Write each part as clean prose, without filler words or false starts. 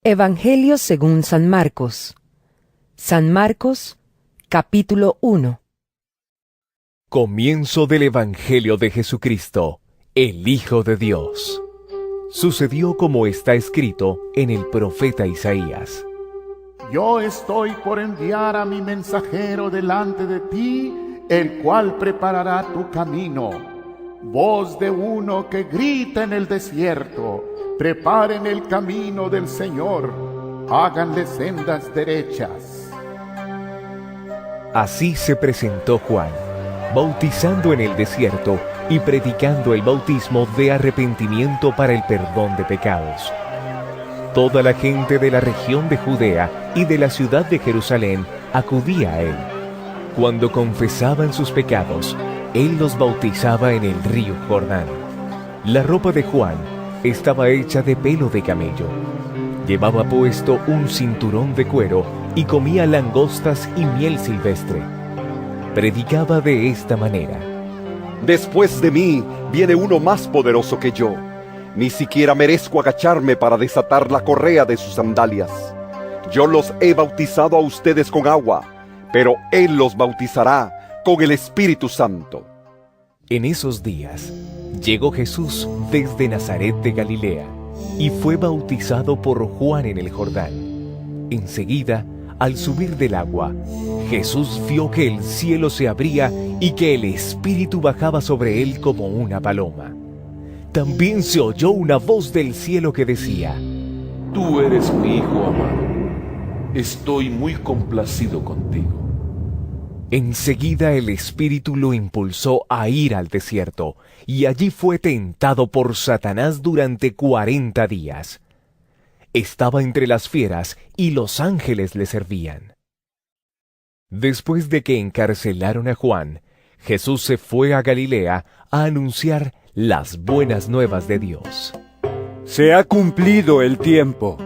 Evangelio según San Marcos. San Marcos, capítulo 1. Comienzo del Evangelio de Jesucristo, el Hijo de Dios. Sucedió como está escrito en el profeta Isaías. Yo estoy por enviar a mi mensajero delante de ti, el cual preparará tu camino. Voz de uno que grita en el desierto: preparen el camino del Señor, háganle sendas derechas. Así se presentó Juan, bautizando en el desierto y predicando el bautismo de arrepentimiento para el perdón de pecados. Toda la gente de la región de Judea y de la ciudad de Jerusalén acudía a él. Cuando confesaban sus pecados, él los bautizaba en el río Jordán. La ropa de Juan estaba hecha de pelo de camello. Llevaba puesto un cinturón de cuero y comía langostas y miel silvestre. Predicaba de esta manera: Después de mí viene uno más poderoso que yo. Ni siquiera merezco agacharme para desatar la correa de sus sandalias. Yo los he bautizado a ustedes con agua, pero Él los bautizará con el Espíritu Santo. En esos días llegó Jesús desde Nazaret de Galilea y fue bautizado por Juan en el Jordán. Enseguida, al subir del agua, Jesús vio que el cielo se abría y que el Espíritu bajaba sobre él como una paloma. También se oyó una voz del cielo que decía: Tú eres mi Hijo amado, estoy muy complacido contigo. Enseguida el Espíritu lo impulsó a ir al desierto, y allí fue tentado por Satanás durante 40 días. Estaba entre las fieras y los ángeles le servían. Después de que encarcelaron a Juan, Jesús se fue a Galilea a anunciar las buenas nuevas de Dios. Se ha cumplido el tiempo,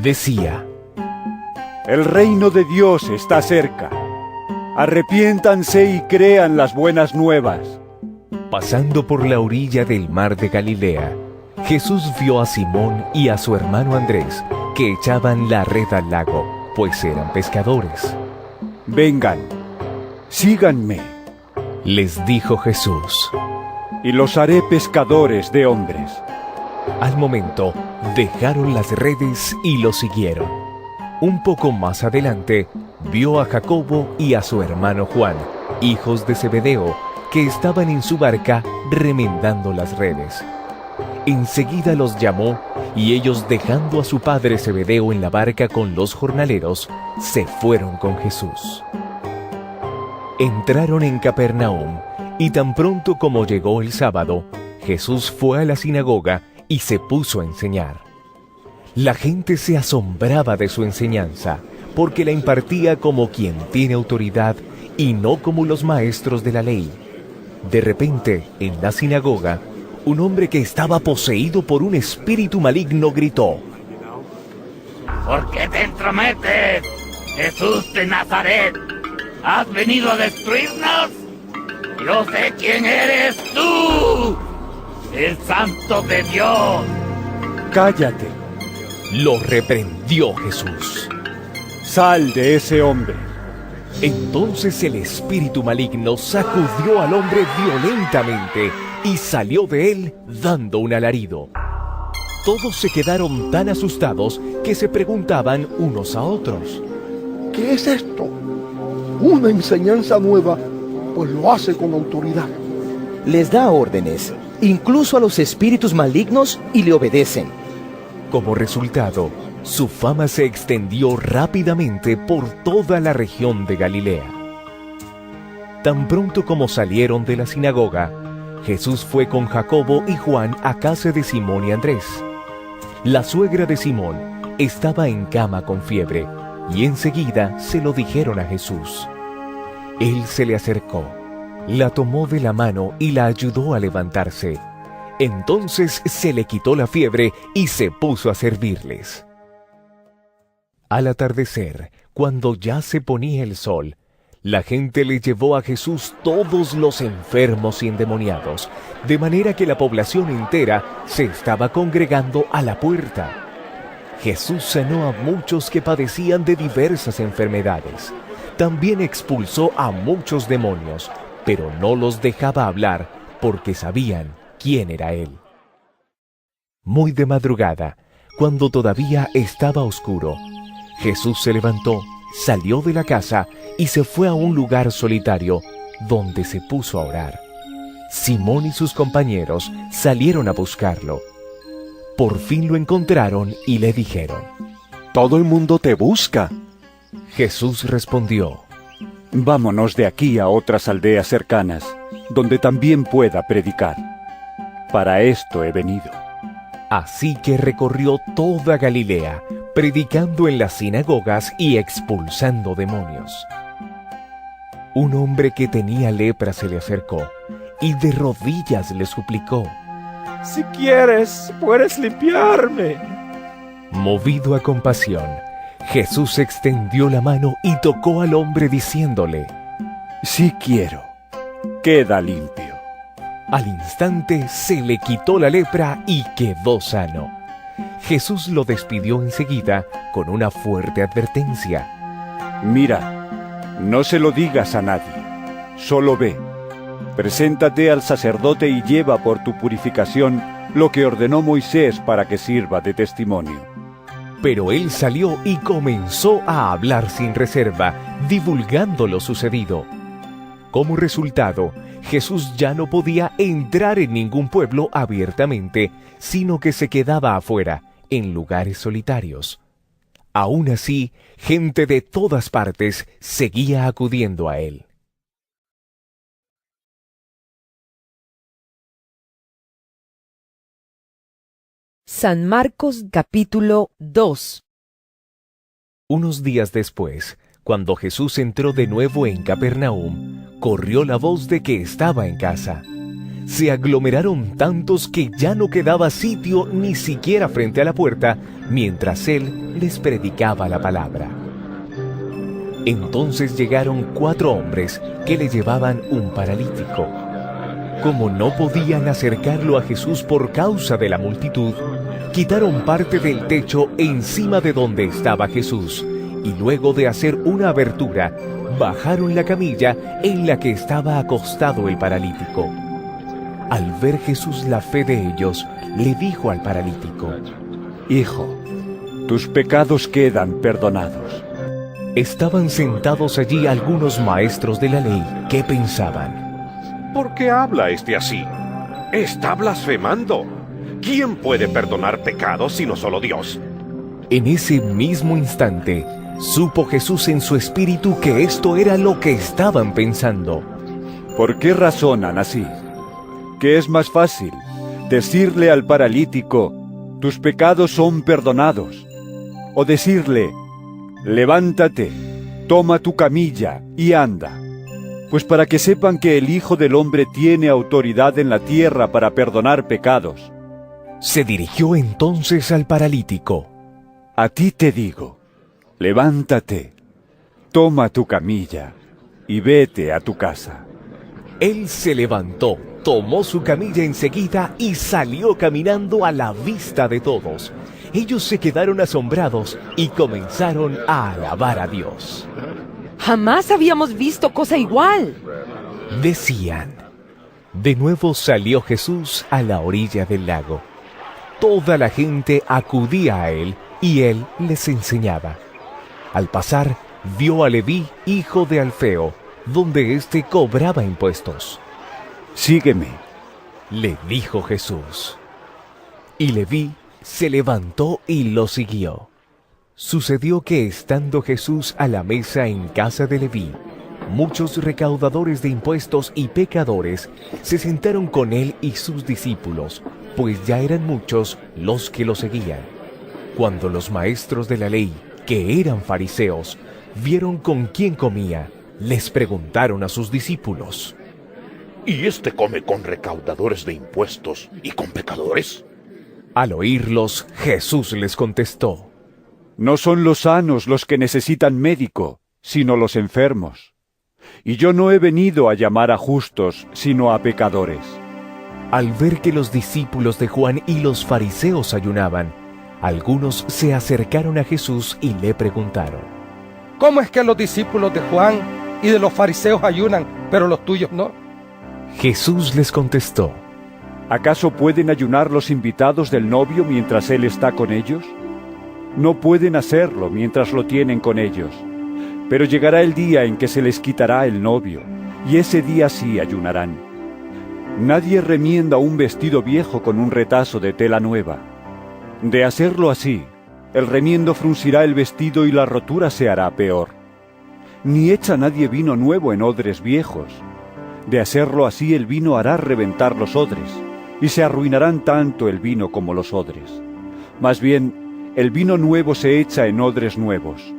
decía. El reino de Dios está cerca. Arrepiéntanse y crean las buenas nuevas. Pasando por la orilla del mar de Galilea, Jesús vio a Simón y a su hermano Andrés, que echaban la red al lago, pues eran pescadores. Vengan, síganme, les dijo Jesús, y los haré pescadores de hombres. Al momento, dejaron las redes y lo siguieron. Un poco más adelante, vio a Jacobo y a su hermano Juan, hijos de Zebedeo, que estaban en su barca remendando las redes. Enseguida los llamó, y ellos, dejando a su padre Zebedeo en la barca con los jornaleros, se fueron con Jesús. Entraron en Capernaum, y tan pronto como llegó el sábado, Jesús fue a la sinagoga y se puso a enseñar. La gente se asombraba de su enseñanza, porque la impartía como quien tiene autoridad y no como los maestros de la ley. De repente, en la sinagoga, un hombre que estaba poseído por un espíritu maligno gritó: ¿Por qué te entrometes, Jesús de Nazaret? ¿Has venido a destruirnos? Yo sé quién eres tú, el Santo de Dios. Cállate, lo reprendió Jesús. Sal de ese hombre. Entonces el espíritu maligno sacudió al hombre violentamente y salió de él dando un alarido. Todos se quedaron tan asustados que se preguntaban unos a otros: ¿qué es esto? Una enseñanza nueva, pues lo hace con autoridad. Les da órdenes, incluso a los espíritus malignos, y le obedecen. Como resultado, su fama se extendió rápidamente por toda la región de Galilea. Tan pronto como salieron de la sinagoga, Jesús fue con Jacobo y Juan a casa de Simón y Andrés. La suegra de Simón estaba en cama con fiebre, y enseguida se lo dijeron a Jesús. Él se le acercó, la tomó de la mano y la ayudó a levantarse. Entonces se le quitó la fiebre y se puso a servirles. Al atardecer, cuando ya se ponía el sol, la gente le llevó a Jesús todos los enfermos y endemoniados, de manera que la población entera se estaba congregando a la puerta. Jesús sanó a muchos que padecían de diversas enfermedades. También expulsó a muchos demonios, pero no los dejaba hablar porque sabían quién era Él. Muy de madrugada, cuando todavía estaba oscuro, Jesús se levantó, salió de la casa y se fue a un lugar solitario, donde se puso a orar. Simón y sus compañeros salieron a buscarlo. Por fin lo encontraron y le dijeron: Todo el mundo te busca. Jesús respondió: Vámonos de aquí a otras aldeas cercanas, donde también pueda predicar. Para esto he venido. Así que recorrió toda Galilea, predicando en las sinagogas y expulsando demonios. Un hombre que tenía lepra se le acercó y de rodillas le suplicó: Si quieres, puedes limpiarme. Movido a compasión, Jesús extendió la mano y tocó al hombre diciéndole: Sí quiero, queda limpio. Al instante se le quitó la lepra y quedó sano. Jesús lo despidió enseguida con una fuerte advertencia: Mira, no se lo digas a nadie, solo ve. Preséntate al sacerdote y lleva por tu purificación lo que ordenó Moisés para que sirva de testimonio. Pero él salió y comenzó a hablar sin reserva, divulgando lo sucedido. Como resultado, Jesús ya no podía entrar en ningún pueblo abiertamente, sino que se quedaba afuera, en lugares solitarios. Aún así, gente de todas partes seguía acudiendo a él. San Marcos capítulo 2. Unos días después, cuando Jesús entró de nuevo en Capernaum, corrió la voz de que estaba en casa. Se aglomeraron tantos que ya no quedaba sitio ni siquiera frente a la puerta, mientras él les predicaba la palabra. Entonces llegaron 4 hombres que le llevaban un paralítico. Como no podían acercarlo a Jesús por causa de la multitud, quitaron parte del techo encima de donde estaba Jesús, y luego de hacer una abertura, bajaron la camilla en la que estaba acostado el paralítico. Al ver Jesús la fe de ellos, le dijo al paralítico: Hijo, tus pecados quedan perdonados. Estaban sentados allí algunos maestros de la ley que pensaban: ¿Por qué habla este así? Está blasfemando. ¿Quién puede perdonar pecados sino solo Dios? En ese mismo instante, supo Jesús en su espíritu que esto era lo que estaban pensando. ¿Por qué razonan así? ¿Qué es más fácil? ¿Decirle al paralítico, tus pecados son perdonados? ¿O decirle, levántate, toma tu camilla y anda? Pues para que sepan que el Hijo del Hombre tiene autoridad en la tierra para perdonar pecados. Se dirigió entonces al paralítico. A ti te digo, levántate, toma tu camilla y vete a tu casa. Él se levantó, tomó su camilla enseguida y salió caminando a la vista de todos. Ellos se quedaron asombrados y comenzaron a alabar a Dios. Jamás habíamos visto cosa igual, decían. De nuevo salió Jesús a la orilla del lago. Toda la gente acudía a él y él les enseñaba. Al pasar, vio a Leví, hijo de Alfeo, donde éste cobraba impuestos. Sígueme, le dijo Jesús. Y Leví se levantó y lo siguió. Sucedió que estando Jesús a la mesa en casa de Leví, muchos recaudadores de impuestos y pecadores se sentaron con él y sus discípulos, pues ya eran muchos los que lo seguían. Cuando los maestros de la ley, que eran fariseos, vieron con quién comía, les preguntaron a sus discípulos: ¿Y este come con recaudadores de impuestos y con pecadores? Al oírlos, Jesús les contestó: no son los sanos los que necesitan médico, sino los enfermos. Y yo no he venido a llamar a justos, sino a pecadores. Al ver que los discípulos de Juan y los fariseos ayunaban, Algunos se acercaron a Jesús y le preguntaron: ¿Cómo es que los discípulos de Juan y de los fariseos ayunan, pero los tuyos no? Jesús les contestó: ¿Acaso pueden ayunar los invitados del novio mientras él está con ellos? No pueden hacerlo mientras lo tienen con ellos. Pero llegará el día en que se les quitará el novio, y ese día sí ayunarán. Nadie remienda un vestido viejo con un retazo de tela nueva. De hacerlo así, el remiendo fruncirá el vestido y la rotura se hará peor. Ni echa nadie vino nuevo en odres viejos. De hacerlo así, el vino hará reventar los odres, y se arruinarán tanto el vino como los odres. Más bien, el vino nuevo se echa en odres nuevos.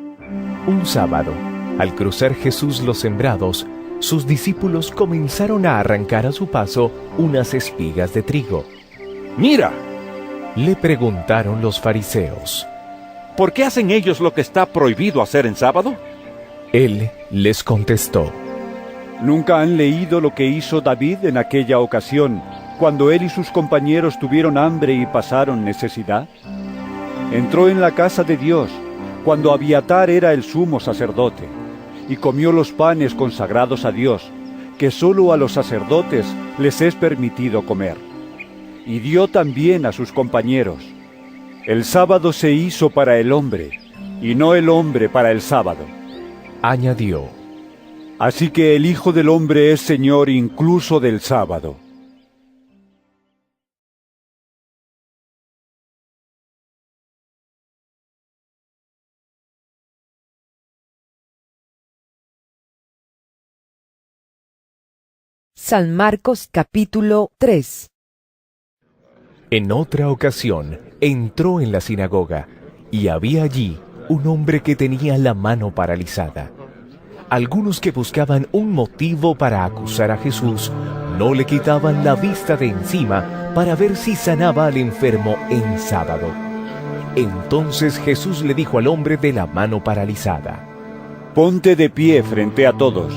Un sábado, al cruzar Jesús los sembrados, sus discípulos comenzaron a arrancar a su paso unas espigas de trigo. ¡Mira! Le preguntaron los fariseos: ¿Por qué hacen ellos lo que está prohibido hacer en sábado? Él les contestó: ¿Nunca han leído lo que hizo David en aquella ocasión, cuando él y sus compañeros tuvieron hambre y pasaron necesidad? Entró en la casa de Dios, cuando Abiatar era el sumo sacerdote, y comió los panes consagrados a Dios, que sólo a los sacerdotes les es permitido comer. Y dio también a sus compañeros. El sábado se hizo para el hombre, y no el hombre para el sábado. Añadió: Así que el Hijo del Hombre es Señor incluso del sábado. San Marcos capítulo 3. En otra ocasión, entró en la sinagoga, y había allí un hombre que tenía la mano paralizada. Algunos que buscaban un motivo para acusar a Jesús, no le quitaban la vista de encima para ver si sanaba al enfermo en sábado. Entonces Jesús le dijo al hombre de la mano paralizada: Ponte de pie frente a todos.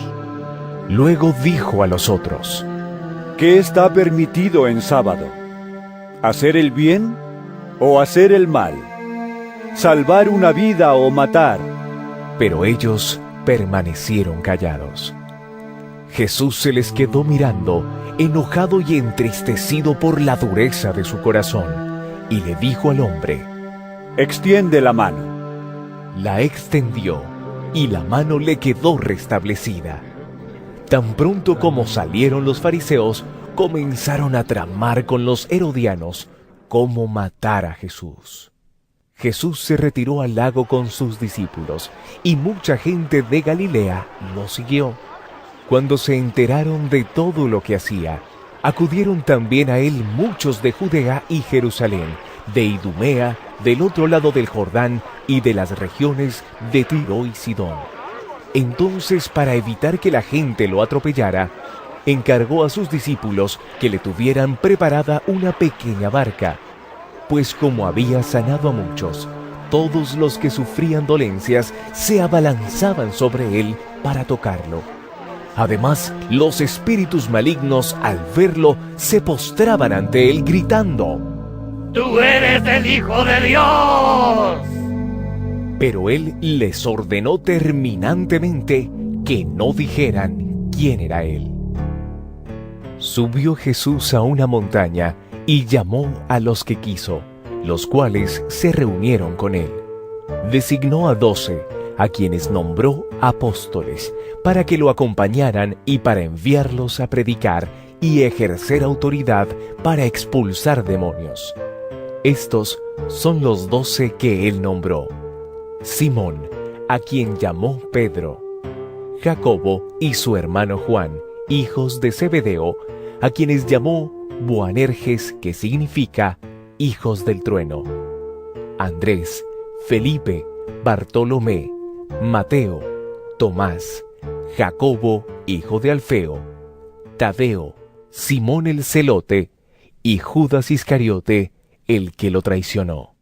Luego dijo a los otros: ¿Qué está permitido en sábado? ¿Hacer el bien o hacer el mal? ¿Salvar una vida o matar? Pero ellos permanecieron callados. Jesús se les quedó mirando, enojado y entristecido por la dureza de su corazón, y le dijo al hombre: Extiende la mano. La extendió, y la mano le quedó restablecida. Tan pronto como salieron los fariseos, comenzaron a tramar con los herodianos cómo matar a Jesús. Jesús se retiró al lago con sus discípulos, y mucha gente de Galilea lo siguió. Cuando se enteraron de todo lo que hacía, acudieron también a él muchos de Judea y Jerusalén, de Idumea, del otro lado del Jordán, y de las regiones de Tiro y Sidón. Entonces, para evitar que la gente lo atropellara, encargó a sus discípulos que le tuvieran preparada una pequeña barca, pues como había sanado a muchos, todos los que sufrían dolencias se abalanzaban sobre él para tocarlo. Además, los espíritus malignos, al verlo, se postraban ante él gritando: ¡Tú eres el Hijo de Dios! Pero él les ordenó terminantemente que no dijeran quién era él. Subió Jesús a una montaña y llamó a los que quiso, los cuales se reunieron con él. Designó a 12, a quienes nombró apóstoles, para que lo acompañaran y para enviarlos a predicar y ejercer autoridad para expulsar demonios. Estos son los 12 que él nombró: Simón, a quien llamó Pedro; Jacobo y su hermano Juan, hijos de Zebedeo, a quienes llamó Boanerges, que significa hijos del trueno; Andrés, Felipe, Bartolomé, Mateo, Tomás, Jacobo, hijo de Alfeo, Tadeo, Simón el celote, y Judas Iscariote, el que lo traicionó.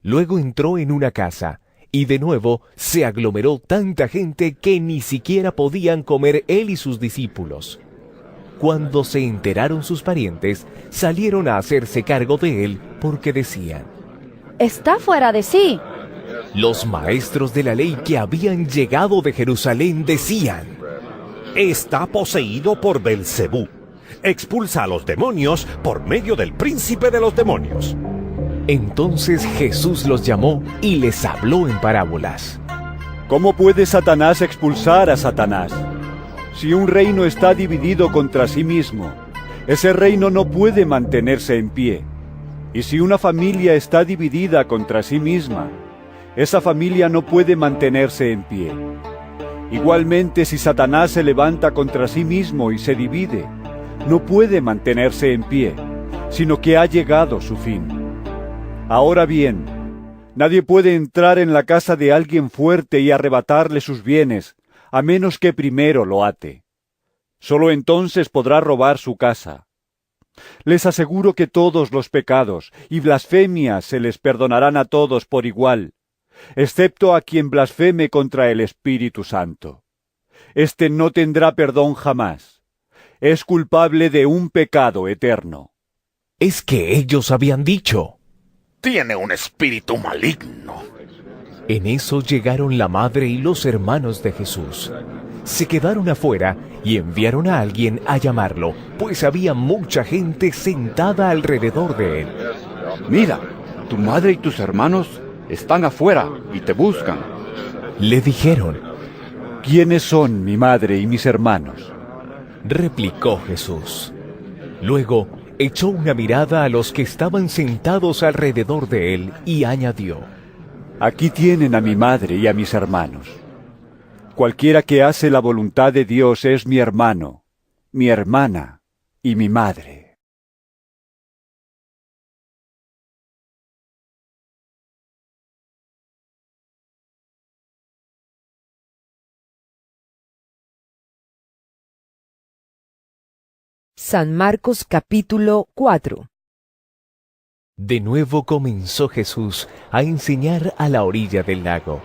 Luego entró en una casa, y de nuevo se aglomeró tanta gente que ni siquiera podían comer él y sus discípulos. Cuando se enteraron sus parientes, salieron a hacerse cargo de él, porque decían: Está fuera de sí. Los maestros de la ley que habían llegado de Jerusalén decían: está poseído por Belcebú. Expulsa a los demonios por medio del príncipe de los demonios. Entonces Jesús los llamó y les habló en parábolas. ¿Cómo puede Satanás expulsar a Satanás? Si un reino está dividido contra sí mismo, ese reino no puede mantenerse en pie. Y si una familia está dividida contra sí misma, esa familia no puede mantenerse en pie. Igualmente, si Satanás se levanta contra sí mismo y se divide, no puede mantenerse en pie, sino que ha llegado su fin. Ahora bien, nadie puede entrar en la casa de alguien fuerte y arrebatarle sus bienes, a menos que primero lo ate. Solo entonces podrá robar su casa. Les aseguro que todos los pecados y blasfemias se les perdonarán a todos por igual, excepto a quien blasfeme contra el Espíritu Santo. Este no tendrá perdón jamás. Es culpable de un pecado eterno. Es que ellos habían dicho: tiene un espíritu maligno. En eso llegaron la madre y los hermanos de Jesús. Se quedaron afuera y enviaron a alguien a llamarlo, pues había mucha gente sentada alrededor de él. Mira, tu madre y tus hermanos están afuera y te buscan. Le dijeron: ¿quiénes son mi madre y mis hermanos? Replicó Jesús. Luego echó una mirada a los que estaban sentados alrededor de él y añadió: aquí tienen a mi madre y a mis hermanos. Cualquiera que hace la voluntad de Dios es mi hermano, mi hermana y mi madre. San Marcos capítulo 4. De nuevo comenzó Jesús a enseñar a la orilla del lago.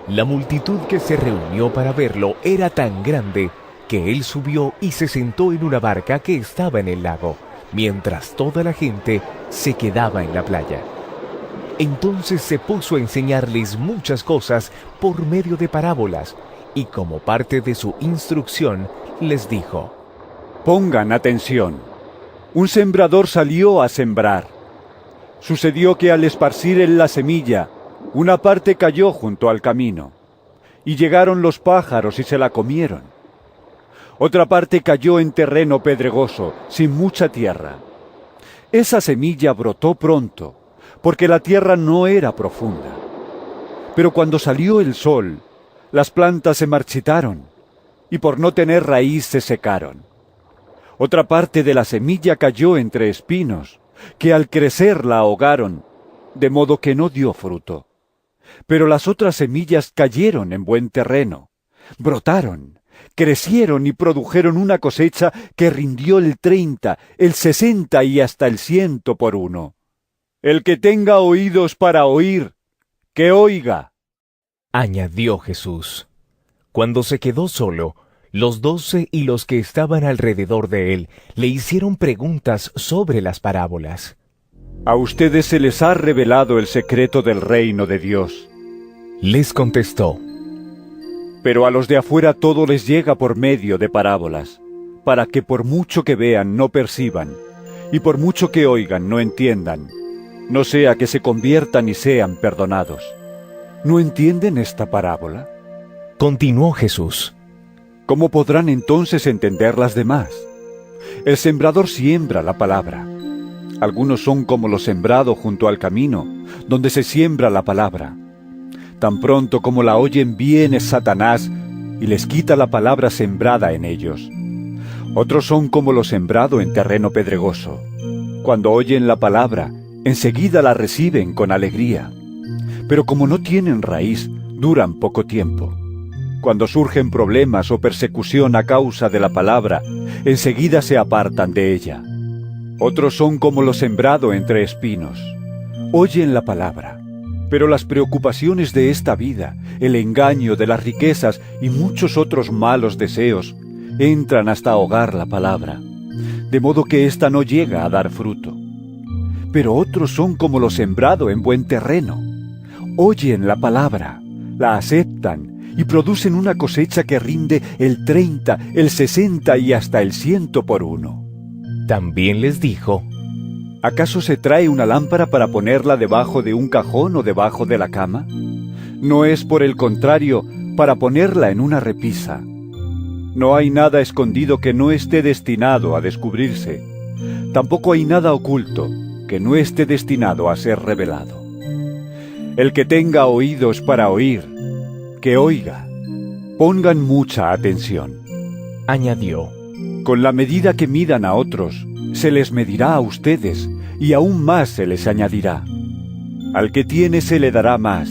La multitud que se reunió para verlo era tan grande que él subió y se sentó en una barca que estaba en el lago, mientras toda la gente se quedaba en la playa. Entonces se puso a enseñarles muchas cosas por medio de parábolas, y como parte de su instrucción les dijo: pongan atención. Un sembrador salió a sembrar. Sucedió que al esparcir él la semilla, una parte cayó junto al camino, y llegaron los pájaros y se la comieron. Otra parte cayó en terreno pedregoso, sin mucha tierra. Esa semilla brotó pronto, porque la tierra no era profunda. Pero cuando salió el sol, las plantas se marchitaron, y por no tener raíz se secaron. Otra parte de la semilla cayó entre espinos, que al crecer la ahogaron, de modo que no dio fruto. Pero las otras semillas cayeron en buen terreno, brotaron, crecieron y produjeron una cosecha que rindió el 30, el 60 y hasta el 100 por uno. El que tenga oídos para oír, que oiga. Añadió Jesús. Cuando se quedó solo, los 12 y los que estaban alrededor de él le hicieron preguntas sobre las parábolas. A ustedes se les ha revelado el secreto del reino de Dios. Les contestó: pero a los de afuera todo les llega por medio de parábolas, para que por mucho que vean no perciban, y por mucho que oigan no entiendan, no sea que se conviertan y sean perdonados. ¿No entienden esta parábola? Continuó Jesús: ¿cómo podrán entonces entender las demás? El sembrador siembra la palabra. Algunos son como lo sembrado junto al camino, donde se siembra la palabra. Tan pronto como la oyen, viene Satanás y les quita la palabra sembrada en ellos. Otros son como lo sembrado en terreno pedregoso. Cuando oyen la palabra, enseguida la reciben con alegría. Pero como no tienen raíz, duran poco tiempo. Cuando surgen problemas o persecución a causa de la palabra, enseguida se apartan de ella. Otros son como lo sembrado entre espinos. Oyen la palabra, pero las preocupaciones de esta vida, el engaño de las riquezas y muchos otros malos deseos entran hasta ahogar la palabra, de modo que ésta no llega a dar fruto. pero otros son como lo sembrado en buen terreno. Oyen la palabra, la aceptan y producen una cosecha que rinde el 30, el 60 y hasta el 100 por uno. También les dijo: ¿Acaso se trae una lámpara para ponerla debajo de un cajón o debajo de la cama? No es, por el contrario, para ponerla en una repisa. No hay nada escondido que no esté destinado a descubrirse. Tampoco hay nada oculto que no esté destinado a ser revelado. El que tenga oídos para oír, que oiga. Pongan mucha atención. Añadió: Con la medida que midan a otros, se les medirá a ustedes, y aún más se les añadirá. Al que tiene se le dará más,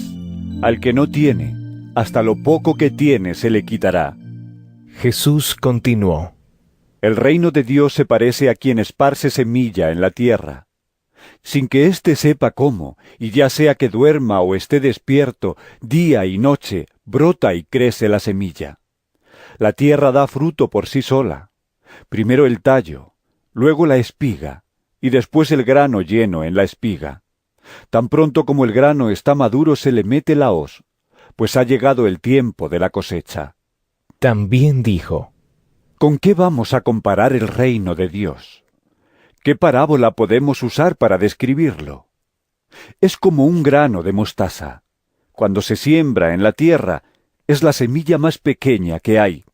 al que no tiene, hasta lo poco que tiene se le quitará. Jesús continuó: El reino de Dios se parece a quien esparce semilla en la tierra. Sin que éste sepa cómo, y ya sea que duerma o esté despierto, día y noche, brota y crece la semilla. La tierra da fruto por sí sola. Primero el tallo, luego la espiga, y después el grano lleno en la espiga. Tan pronto como el grano está maduro se le mete la hoz, pues ha llegado el tiempo de la cosecha. También dijo: ¿Con qué vamos a comparar el reino de Dios? ¿Qué parábola podemos usar para describirlo? Es como un grano de mostaza. Cuando se siembra en la tierra, es la semilla más pequeña que hay.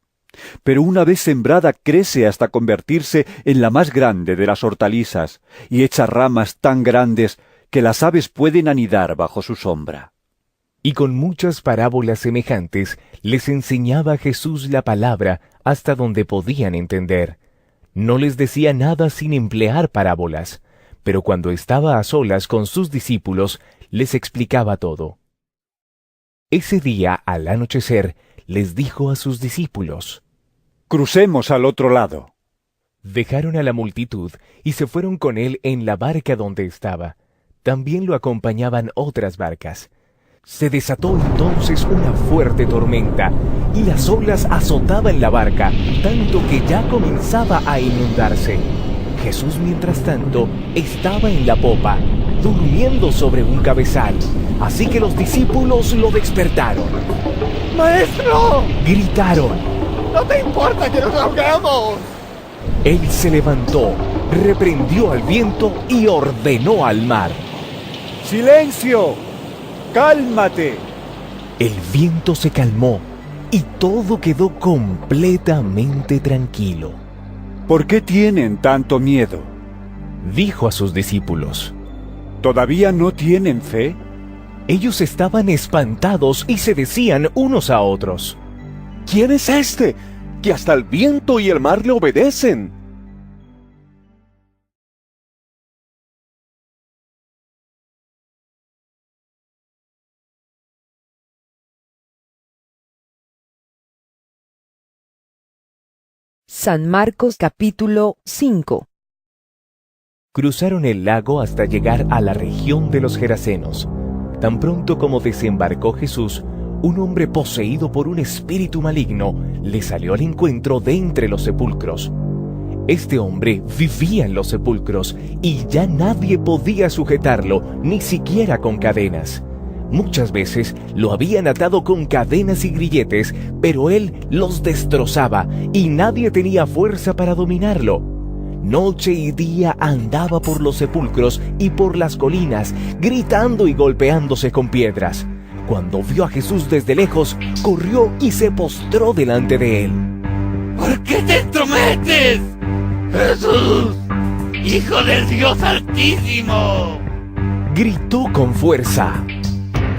Pero una vez sembrada crece hasta convertirse en la más grande de las hortalizas y echa ramas tan grandes que las aves pueden anidar bajo su sombra. Y con muchas parábolas semejantes les enseñaba Jesús la palabra hasta donde podían entender. No les decía nada sin emplear parábolas, pero cuando estaba a solas con sus discípulos, les explicaba todo. Ese día, al anochecer, les dijo a sus discípulos: Crucemos al otro lado. Dejaron a la multitud y se fueron con él en la barca donde estaba. También lo acompañaban otras barcas. Se desató entonces una fuerte tormenta, y las olas azotaban la barca, tanto que ya comenzaba a inundarse. Jesús, mientras tanto, estaba en la popa, durmiendo sobre un cabezal. Así que los discípulos lo despertaron. ¡Maestro! Gritaron: ¿No te importa que nos ahogamos? Él se levantó, reprendió al viento y ordenó al mar: ¡Silencio! ¡Cálmate! El viento se calmó y todo quedó completamente tranquilo. ¿Por qué tienen tanto miedo? Dijo a sus discípulos. ¿Todavía no tienen fe? Ellos estaban espantados y se decían unos a otros: ¿Quién es este, que hasta el viento y el mar le obedecen? San Marcos capítulo 5. Cruzaron el lago hasta llegar a la región de los Gerasenos. Tan pronto como desembarcó Jesús, un hombre poseído por un espíritu maligno le salió al encuentro de entre los sepulcros. Este hombre vivía en los sepulcros y ya nadie podía sujetarlo, ni siquiera con cadenas. Muchas veces lo habían atado con cadenas y grilletes, pero él los destrozaba y nadie tenía fuerza para dominarlo. Noche y día andaba por los sepulcros y por las colinas, gritando y golpeándose con piedras. Cuando vio a Jesús desde lejos, corrió y se postró delante de él. ¿Por qué te entrometes, Jesús, Hijo del Dios Altísimo? Gritó con fuerza.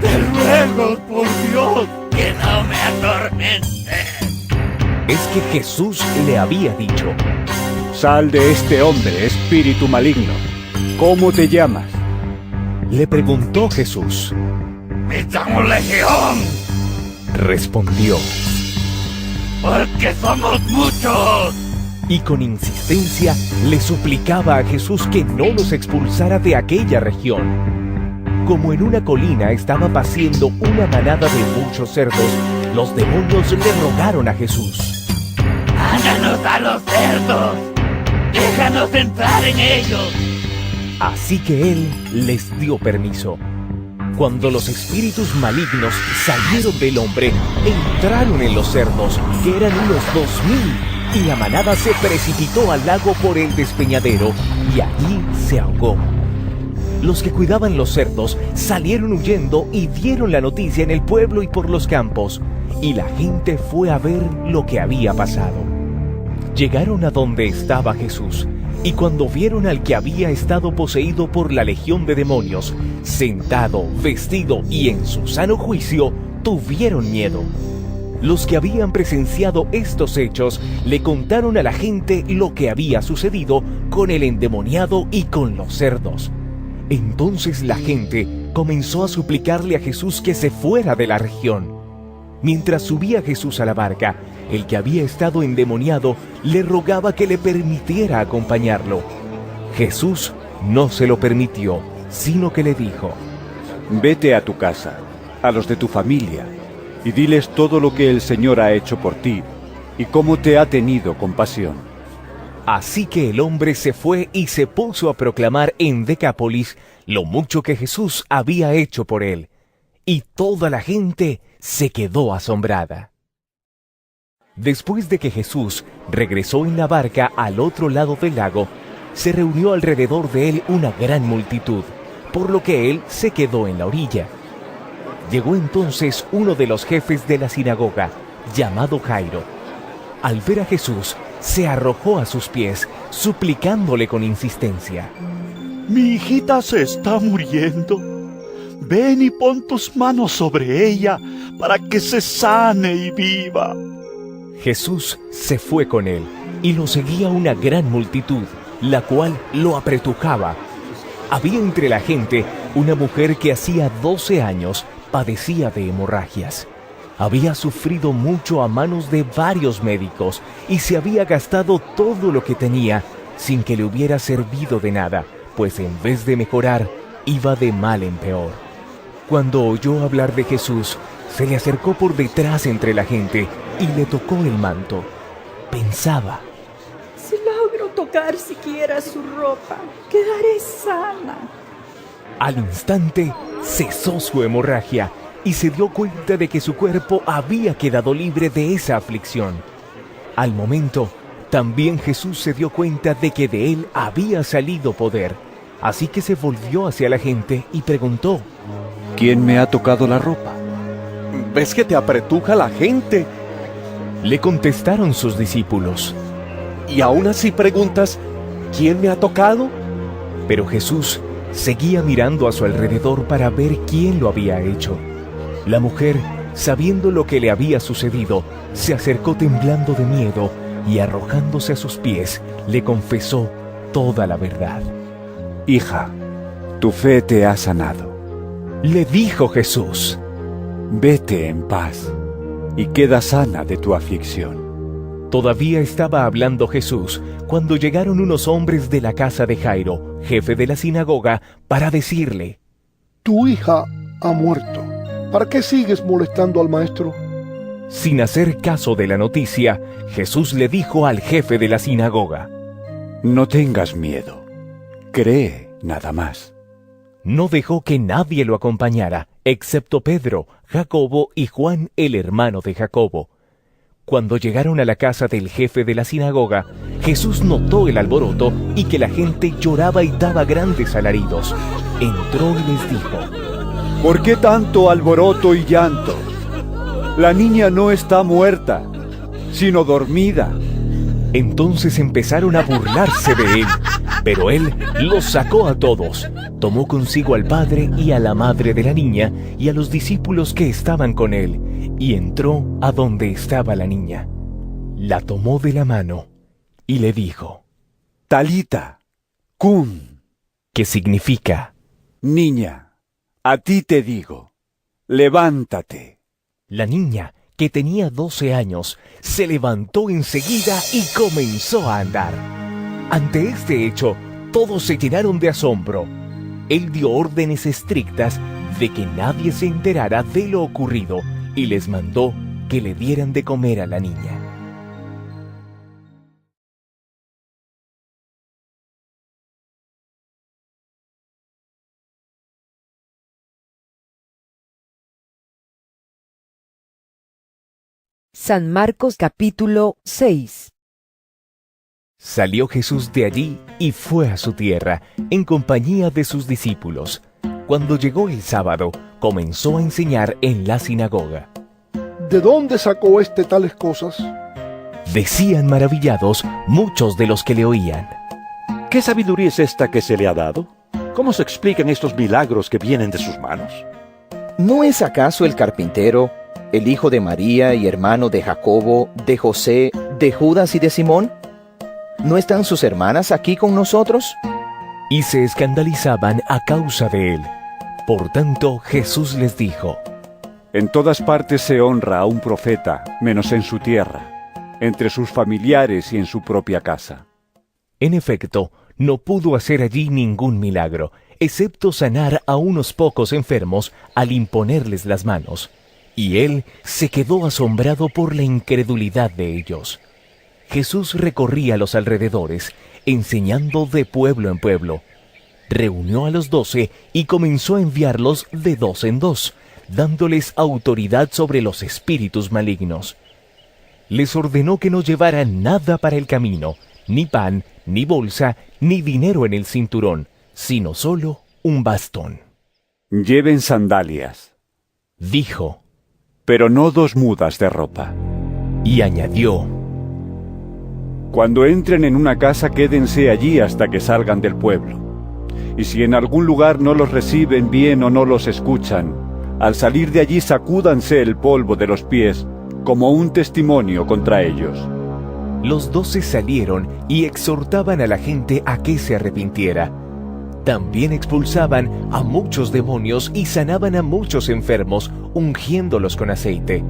Te ruego, por Dios, que no me atormentes. Es que Jesús le había dicho: Sal de este hombre, espíritu maligno. ¿Cómo te llamas? Le preguntó Jesús. Me llamo Legión, respondió, porque somos muchos. Y con insistencia le suplicaba a Jesús que no los expulsara de aquella región. Como en una colina estaba paciendo una manada de muchos cerdos, los demonios le rogaron a Jesús: Háganos a los cerdos, déjanos entrar en ellos. Así que él les dio permiso. Cuando los espíritus malignos salieron del hombre, entraron en los cerdos, que eran unos 2000, y la manada se precipitó al lago por el despeñadero, y allí se ahogó. Los que cuidaban los cerdos salieron huyendo y dieron la noticia en el pueblo y por los campos, y la gente fue a ver lo que había pasado. Llegaron a donde estaba Jesús, y cuando vieron al que había estado poseído por la legión de demonios, sentado, vestido y en su sano juicio, tuvieron miedo. Los que habían presenciado estos hechos le contaron a la gente lo que había sucedido con el endemoniado y con los cerdos. Entonces la gente comenzó a suplicarle a Jesús que se fuera de la región. Mientras subía Jesús a la barca, el que había estado endemoniado le rogaba que le permitiera acompañarlo. Jesús no se lo permitió, sino que le dijo: Vete a tu casa, a los de tu familia, y diles todo lo que el Señor ha hecho por ti, y cómo te ha tenido compasión. Así que el hombre se fue y se puso a proclamar en Decápolis lo mucho que Jesús había hecho por él, y toda la gente se quedó asombrada. Después de que Jesús regresó en la barca al otro lado del lago, se reunió alrededor de él una gran multitud, por lo que él se quedó en la orilla. Llegó entonces uno de los jefes de la sinagoga, llamado Jairo. Al ver a Jesús, se arrojó a sus pies, suplicándole con insistencia: Mi hijita se está muriendo. Ven y pon tus manos sobre ella para que se sane y viva. Jesús se fue con él, y lo seguía una gran multitud, la cual lo apretujaba. Había entre la gente una mujer que hacía 12 años padecía de hemorragias. Había sufrido mucho a manos de varios médicos y se había gastado todo lo que tenía sin que le hubiera servido de nada, pues en vez de mejorar, iba de mal en peor. Cuando oyó hablar de Jesús, se le acercó por detrás entre la gente y le tocó el manto. Pensaba: si logro tocar siquiera su ropa, quedaré sana. Al instante cesó su hemorragia y se dio cuenta de que su cuerpo había quedado libre de esa aflicción. Al momento, también Jesús se dio cuenta de que de él había salido poder, así que se volvió hacia la gente y preguntó: ¿Quién me ha tocado la ropa? ¿Ves que te apretuja la gente? Le contestaron sus discípulos: ¿Y aún así preguntas, ¿quién me ha tocado? Pero Jesús seguía mirando a su alrededor para ver quién lo había hecho. La mujer, sabiendo lo que le había sucedido, se acercó temblando de miedo y arrojándose a sus pies, le confesó toda la verdad. Hija, tu fe te ha sanado. Le dijo Jesús: Vete en paz y queda sana de tu aflicción. Todavía estaba hablando Jesús cuando llegaron unos hombres de la casa de Jairo, jefe de la sinagoga, para decirle: Tu hija ha muerto. ¿Para qué sigues molestando al maestro? Sin hacer caso de la noticia, Jesús le dijo al jefe de la sinagoga: No tengas miedo, cree nada más. No dejó que nadie lo acompañara, excepto Pedro, Jacobo y Juan, el hermano de Jacobo. Cuando llegaron a la casa del jefe de la sinagoga, Jesús notó el alboroto y que la gente lloraba y daba grandes alaridos. Entró y les dijo: ¿Por qué tanto alboroto y llanto? La niña no está muerta, sino dormida. Entonces empezaron a burlarse de él, pero él los sacó a todos. Tomó consigo al padre y a la madre de la niña y a los discípulos que estaban con él, y entró a donde estaba la niña. La tomó de la mano y le dijo: Talita, cum, que significa: Niña, a ti te digo, levántate. La niña, que tenía 12 años, se levantó enseguida y comenzó a andar. Ante este hecho, todos se llenaron de asombro. Él dio órdenes estrictas de que nadie se enterara de lo ocurrido y les mandó que le dieran de comer a la niña. San Marcos capítulo 6. Salió Jesús de allí y fue a su tierra, en compañía de sus discípulos. Cuando llegó el sábado, comenzó a enseñar en la sinagoga. ¿De dónde sacó tales cosas? Decían maravillados muchos de los que le oían. ¿Qué sabiduría es esta que se le ha dado? ¿Cómo se explican estos milagros que vienen de sus manos? ¿No es acaso el carpintero, el hijo de María y hermano de Jacobo, de José, de Judas y de Simón? ¿No están sus hermanas aquí con nosotros? Y se escandalizaban a causa de él. Por tanto, Jesús les dijo: En todas partes se honra a un profeta, menos en su tierra, entre sus familiares y en su propia casa. En efecto, no pudo hacer allí ningún milagro, excepto sanar a unos pocos enfermos al imponerles las manos. Y él se quedó asombrado por la incredulidad de ellos. Jesús recorría los alrededores, enseñando de pueblo en pueblo. Reunió a los 12 y comenzó a enviarlos de 2 en 2, dándoles autoridad sobre los espíritus malignos. Les ordenó que no llevaran nada para el camino, ni pan, ni bolsa, ni dinero en el cinturón, sino solo un bastón. Lleven sandalias, dijo, pero no 2 mudas de ropa. Y añadió: Cuando entren en una casa, quédense allí hasta que salgan del pueblo. Y si en algún lugar no los reciben bien o no los escuchan, al salir de allí sacúdanse el polvo de los pies como un testimonio contra ellos. Los 12 salieron y exhortaban a la gente a que se arrepintiera. También expulsaban a muchos demonios y sanaban a muchos enfermos, ungiéndolos con aceite.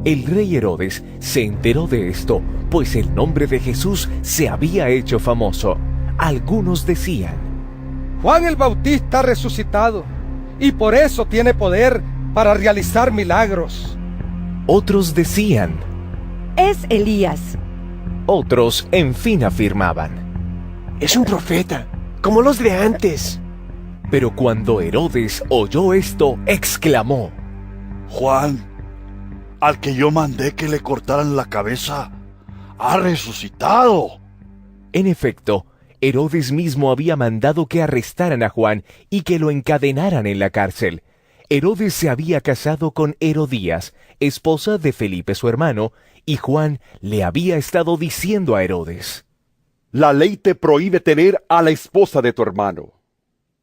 El rey Herodes se enteró de esto, pues el nombre de Jesús se había hecho famoso. Algunos decían: Juan el Bautista ha resucitado, y por eso tiene poder para realizar milagros. Otros decían: Es Elías. Otros, en fin, afirmaban: Es un profeta, como los de antes. Pero cuando Herodes oyó esto, exclamó: Juan, al que yo mandé que le cortaran la cabeza, ha resucitado. En efecto, Herodes mismo había mandado que arrestaran a Juan y que lo encadenaran en la cárcel. Herodes se había casado con Herodías, esposa de Felipe su hermano, y Juan le había estado diciendo a Herodes: La ley te prohíbe tener a la esposa de tu hermano.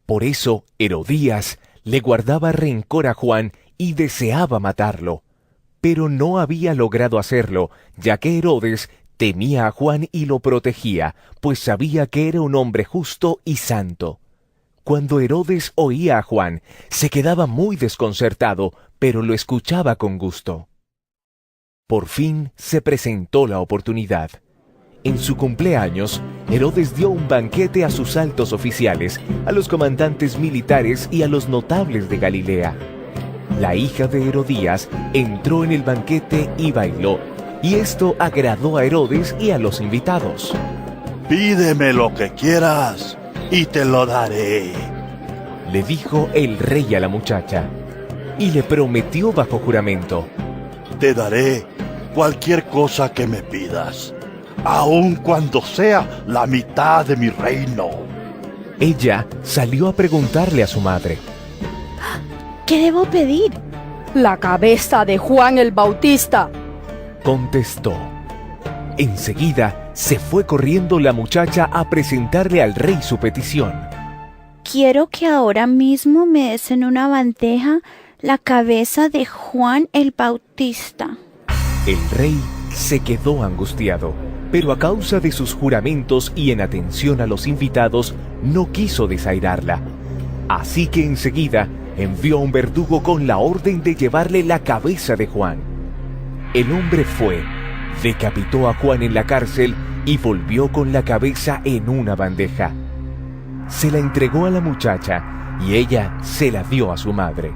Por eso Herodías le guardaba rencor a Juan y deseaba matarlo, pero no había logrado hacerlo, ya que Herodes temía a Juan y lo protegía, pues sabía que era un hombre justo y santo. Cuando Herodes oía a Juan, se quedaba muy desconcertado, pero lo escuchaba con gusto. Por fin se presentó la oportunidad. En su cumpleaños, Herodes dio un banquete a sus altos oficiales, a los comandantes militares y a los notables de Galilea. La hija de Herodías entró en el banquete y bailó, y esto agradó a Herodes y a los invitados. Pídeme lo que quieras y te lo daré, le dijo el rey a la muchacha, y le prometió bajo juramento: Te daré cualquier cosa que me pidas, aun cuando sea la mitad de mi reino. Ella salió a preguntarle a su madre: ¿Qué debo pedir? La cabeza de Juan el Bautista, contestó. Enseguida se fue corriendo la muchacha a presentarle al rey su petición. Quiero que ahora mismo me des en una bandeja la cabeza de Juan el Bautista. El rey se quedó angustiado, pero a causa de sus juramentos y en atención a los invitados, no quiso desairarla. Así que enseguida envió a un verdugo con la orden de llevarle la cabeza de Juan. El hombre fue, decapitó a Juan en la cárcel y volvió con la cabeza en una bandeja. Se la entregó a la muchacha y ella se la dio a su madre.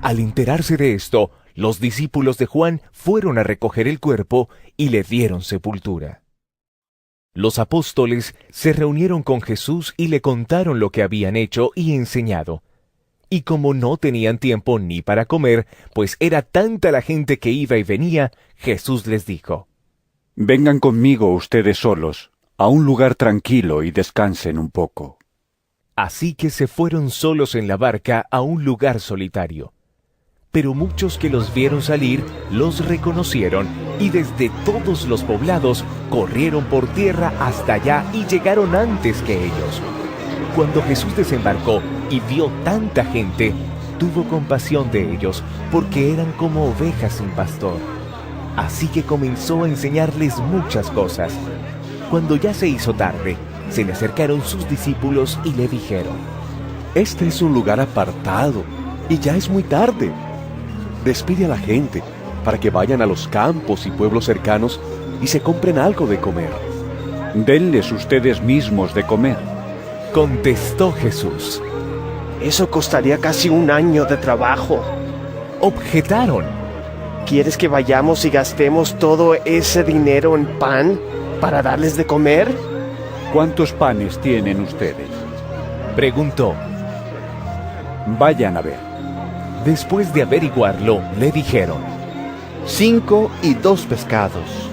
Al enterarse de esto, los discípulos de Juan fueron a recoger el cuerpo y le dieron sepultura. Los apóstoles se reunieron con Jesús y le contaron lo que habían hecho y enseñado. Y como no tenían tiempo ni para comer, pues era tanta la gente que iba y venía, Jesús les dijo: Vengan conmigo ustedes solos, a un lugar tranquilo y descansen un poco. Así que se fueron solos en la barca a un lugar solitario. Pero muchos que los vieron salir los reconocieron y desde todos los poblados corrieron por tierra hasta allá y llegaron antes que ellos. Cuando Jesús desembarcó y vio tanta gente, tuvo compasión de ellos, porque eran como ovejas sin pastor. Así que comenzó a enseñarles muchas cosas. Cuando ya se hizo tarde, se le acercaron sus discípulos y le dijeron: Este es un lugar apartado y ya es muy tarde. Despide a la gente para que vayan a los campos y pueblos cercanos y se compren algo de comer. Denles ustedes mismos de comer. Contestó Jesús: Eso costaría casi un año de trabajo. Objetaron: ¿Quieres que vayamos y gastemos todo ese dinero en pan para darles de comer? ¿Cuántos panes tienen ustedes? Preguntó. Vayan a ver. Después de averiguarlo, le dijeron: 5 y 2 pescados.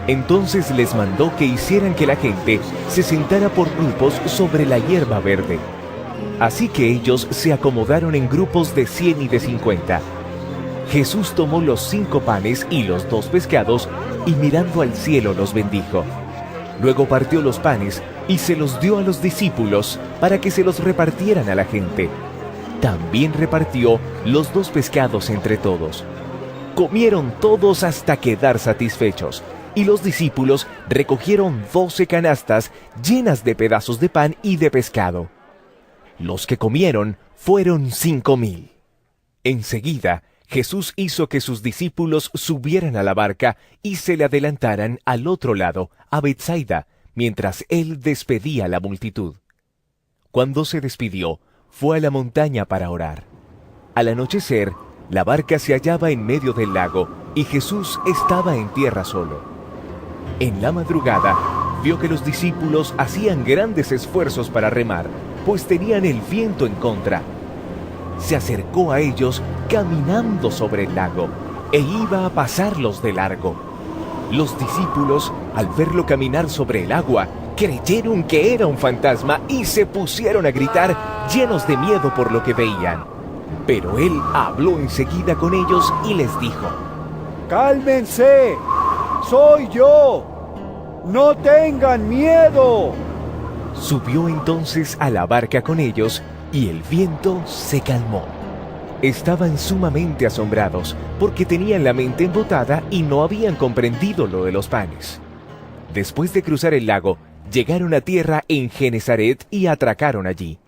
Entonces les mandó que hicieran que la gente se sentara por grupos sobre la hierba verde. Así que ellos se acomodaron en grupos de 100 y de 50. Jesús tomó los 5 panes y los 2 pescados y mirando al cielo los bendijo. Luego partió los panes y se los dio a los discípulos para que se los repartieran a la gente. También repartió los 2 pescados entre todos. Comieron todos hasta quedar satisfechos, y los discípulos recogieron 12 canastas llenas de pedazos de pan y de pescado. Los que comieron fueron 5,000. Enseguida, Jesús hizo que sus discípulos subieran a la barca y se le adelantaran al otro lado, a Betsaida, mientras él despedía a la multitud. Cuando se despidió, fue a la montaña para orar. Al anochecer, la barca se hallaba en medio del lago y Jesús estaba en tierra solo. En la madrugada, vio que los discípulos hacían grandes esfuerzos para remar, pues tenían el viento en contra. Se acercó a ellos caminando sobre el lago e iba a pasarlos de largo. Los discípulos, al verlo caminar sobre el agua, creyeron que era un fantasma y se pusieron a gritar, llenos de miedo por lo que veían. Pero él habló enseguida con ellos y les dijo: ¡Cálmense! ¡Soy yo! ¡No tengan miedo! Subió entonces a la barca con ellos y el viento se calmó. Estaban sumamente asombrados porque tenían la mente embotada y no habían comprendido lo de los panes. Después de cruzar el lago, llegaron a tierra en Genesaret y atracaron allí.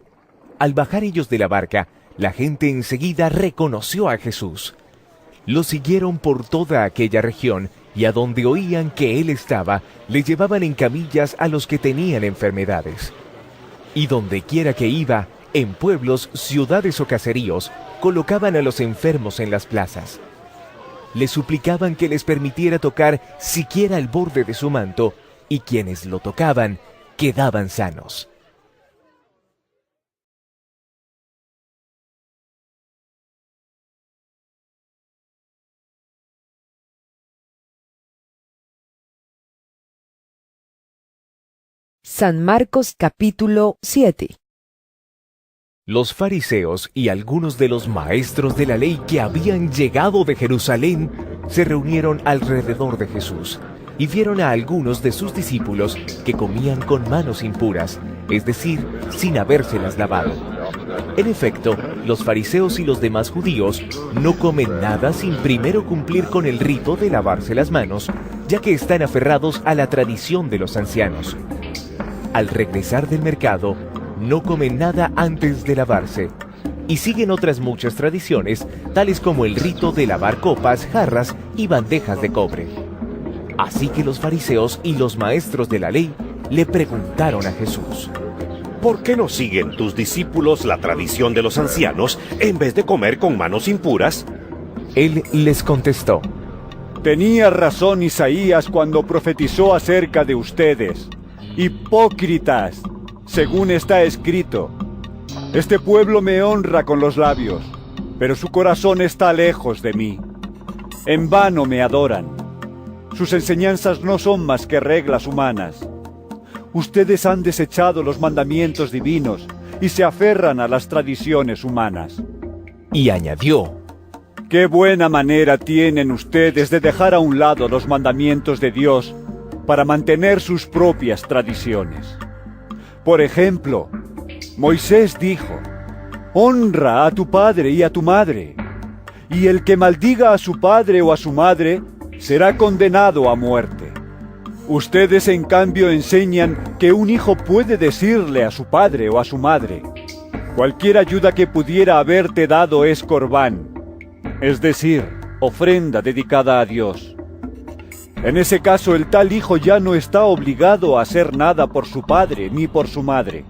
Al bajar ellos de la barca, la gente enseguida reconoció a Jesús. Lo siguieron por toda aquella región y a donde oían que él estaba, le llevaban en camillas a los que tenían enfermedades. Y donde quiera que iba, en pueblos, ciudades o caseríos, colocaban a los enfermos en las plazas. Le suplicaban que les permitiera tocar siquiera el borde de su manto, y quienes lo tocaban quedaban sanos. San Marcos capítulo 7. Los fariseos y algunos de los maestros de la ley que habían llegado de Jerusalén se reunieron alrededor de Jesús y vieron a algunos de sus discípulos que comían con manos impuras, es decir, sin habérselas lavado. En efecto, los fariseos y los demás judíos no comen nada sin primero cumplir con el rito de lavarse las manos, ya que están aferrados a la tradición de los ancianos. Al regresar del mercado, no comen nada antes de lavarse, y siguen otras muchas tradiciones, tales como el rito de lavar copas, jarras y bandejas de cobre. Así que los fariseos y los maestros de la ley le preguntaron a Jesús: ¿por qué no siguen tus discípulos la tradición de los ancianos en vez de comer con manos impuras? Él les contestó: tenía razón Isaías cuando profetizó acerca de ustedes. Hipócritas, según está escrito: Este pueblo me honra con los labios, pero su corazón está lejos de mí. En vano me adoran. Sus enseñanzas no son más que reglas humanas. Ustedes han desechado los mandamientos divinos y se aferran a las tradiciones humanas. Y añadió: ¡Qué buena manera tienen ustedes de dejar a un lado los mandamientos de Dios para mantener sus propias tradiciones! Por ejemplo, Moisés dijo: «Honra a tu padre y a tu madre, y el que maldiga a su padre o a su madre será condenado a muerte». Ustedes, en cambio, enseñan que un hijo puede decirle a su padre o a su madre: «Cualquier ayuda que pudiera haberte dado es corbán», es decir, ofrenda dedicada a Dios. En ese caso, el tal hijo ya no está obligado a hacer nada por su padre ni por su madre.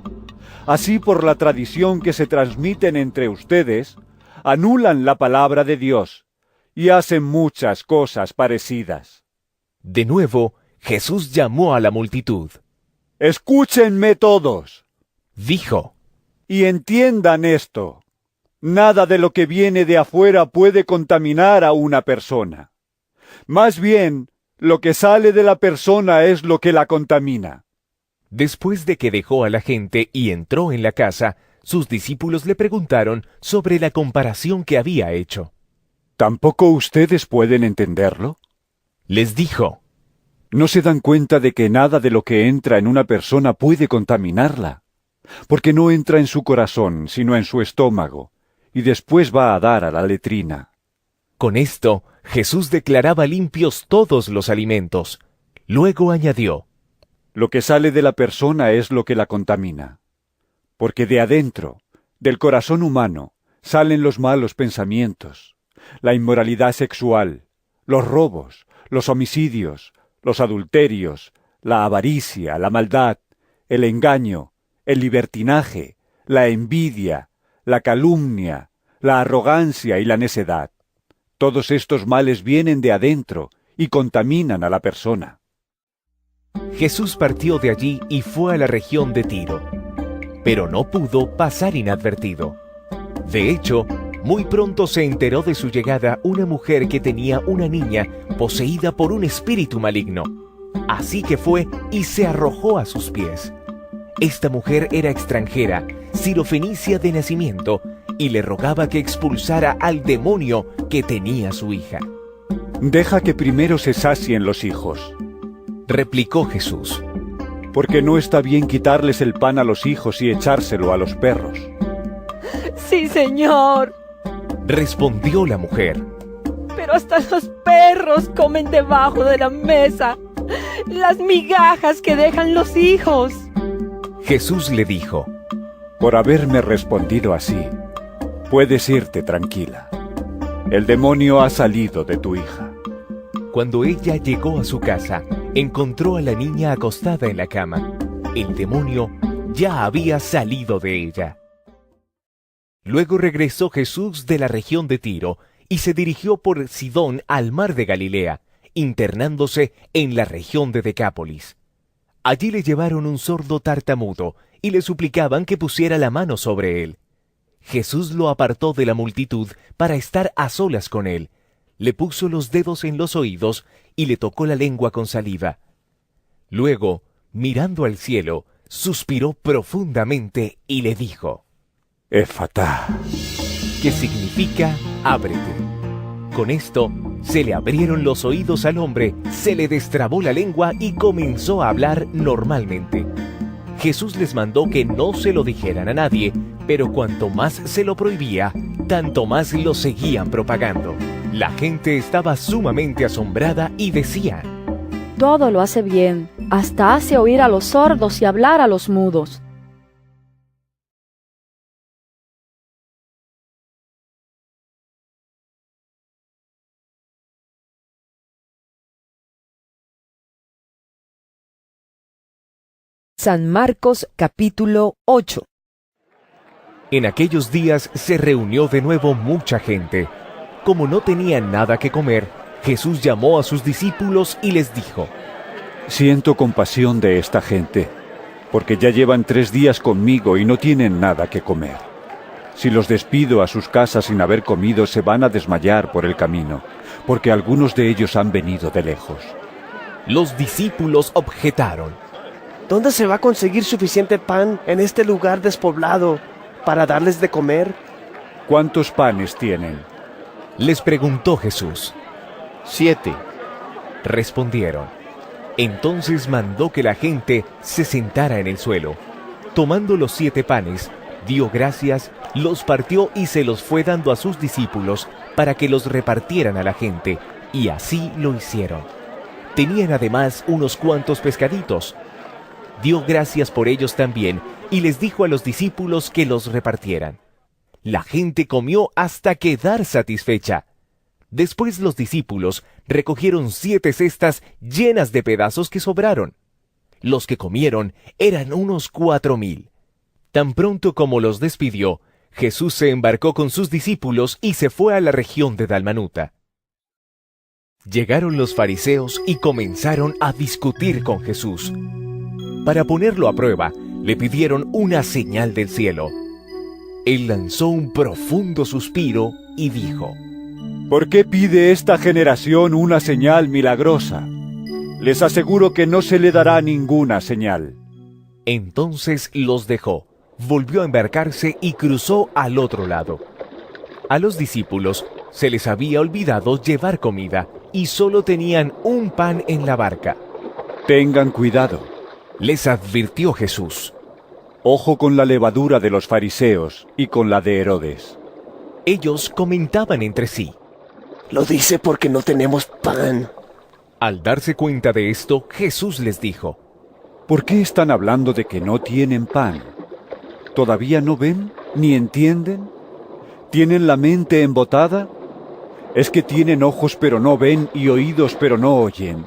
Así, por la tradición que se transmiten entre ustedes, anulan la palabra de Dios y hacen muchas cosas parecidas. De nuevo, Jesús llamó a la multitud. «Escúchenme todos», dijo, «y entiendan esto. Nada de lo que viene de afuera puede contaminar a una persona. Más bien, lo que sale de la persona es lo que la contamina». Después de que dejó a la gente y entró en la casa, sus discípulos le preguntaron sobre la comparación que había hecho. ¿Tampoco ustedes pueden entenderlo? Les dijo: ¿No se dan cuenta de que nada de lo que entra en una persona puede contaminarla? Porque no entra en su corazón, sino en su estómago, y después va a dar a la letrina. Con esto, Jesús declaraba limpios todos los alimentos. Luego añadió: Lo que sale de la persona es lo que la contamina. Porque de adentro, del corazón humano, salen los malos pensamientos, la inmoralidad sexual, los robos, los homicidios, los adulterios, la avaricia, la maldad, el engaño, el libertinaje, la envidia, la calumnia, la arrogancia y la necedad. Todos estos males vienen de adentro y contaminan a la persona. Jesús partió de allí y fue a la región de Tiro, pero no pudo pasar inadvertido. De hecho, muy pronto se enteró de su llegada una mujer que tenía una niña poseída por un espíritu maligno. Así que fue y se arrojó a sus pies. Esta mujer era extranjera, sirofenicia de nacimiento, y le rogaba que expulsara al demonio que tenía su hija. «Deja que primero se sacien los hijos», replicó Jesús, «porque no está bien quitarles el pan a los hijos y echárselo a los perros». «Sí, Señor», respondió la mujer, «pero hasta los perros comen debajo de la mesa las migajas que dejan los hijos». Jesús le dijo: «Por haberme respondido así, puedes irte tranquila. El demonio ha salido de tu hija». Cuando ella llegó a su casa, encontró a la niña acostada en la cama. El demonio ya había salido de ella. Luego regresó Jesús de la región de Tiro y se dirigió por Sidón al mar de Galilea, internándose en la región de Decápolis. Allí le llevaron un sordo tartamudo y le suplicaban que pusiera la mano sobre él. Jesús lo apartó de la multitud para estar a solas con él. Le puso los dedos en los oídos y le tocó la lengua con saliva. Luego, mirando al cielo, suspiró profundamente y le dijo: «Efatá», que significa ábrete. Con esto, se le abrieron los oídos al hombre, se le destrabó la lengua y comenzó a hablar normalmente. Jesús les mandó que no se lo dijeran a nadie, pero cuanto más se lo prohibía, tanto más lo seguían propagando. La gente estaba sumamente asombrada y decía: «Todo lo hace bien, hasta hace oír a los sordos y hablar a los mudos». San Marcos capítulo 8. En aquellos días se reunió de nuevo mucha gente. Como no tenían nada que comer, Jesús llamó a sus discípulos y les dijo: «Siento compasión de esta gente, porque ya llevan 3 días conmigo y no tienen nada que comer. Si los despido a sus casas sin haber comido, se van a desmayar por el camino, porque algunos de ellos han venido de lejos. Los discípulos objetaron: ¿Dónde se va a conseguir suficiente pan en este lugar despoblado para darles de comer? ¿Cuántos panes tienen? Les preguntó Jesús. 7. Respondieron. Entonces mandó que la gente se sentara en el suelo. Tomando los 7 panes, dio gracias, los partió y se los fue dando a sus discípulos para que los repartieran a la gente, y así lo hicieron. Tenían además unos cuantos pescaditos. Dio gracias por ellos también, y les dijo a los discípulos que los repartieran. La gente comió hasta quedar satisfecha. Después los discípulos recogieron 7 cestas llenas de pedazos que sobraron. Los que comieron eran unos 4,000. Tan pronto como los despidió, Jesús se embarcó con sus discípulos y se fue a la región de Dalmanuta. Llegaron los fariseos y comenzaron a discutir con Jesús. Para ponerlo a prueba, le pidieron una señal del cielo. Él lanzó un profundo suspiro y dijo: ¿Por qué pide esta generación una señal milagrosa? Les aseguro que no se le dará ninguna señal. Entonces los dejó, volvió a embarcarse y cruzó al otro lado. A los discípulos se les había olvidado llevar comida y solo tenían un pan en la barca. Tengan cuidado, les advirtió Jesús. Ojo con la levadura de los fariseos y con la de Herodes. Ellos comentaban entre sí: Lo dice porque no tenemos pan. Al darse cuenta de esto, Jesús les dijo: ¿Por qué están hablando de que no tienen pan? ¿Todavía no ven ni entienden? ¿Tienen la mente embotada? ¿Es que tienen ojos pero no ven y oídos pero no oyen?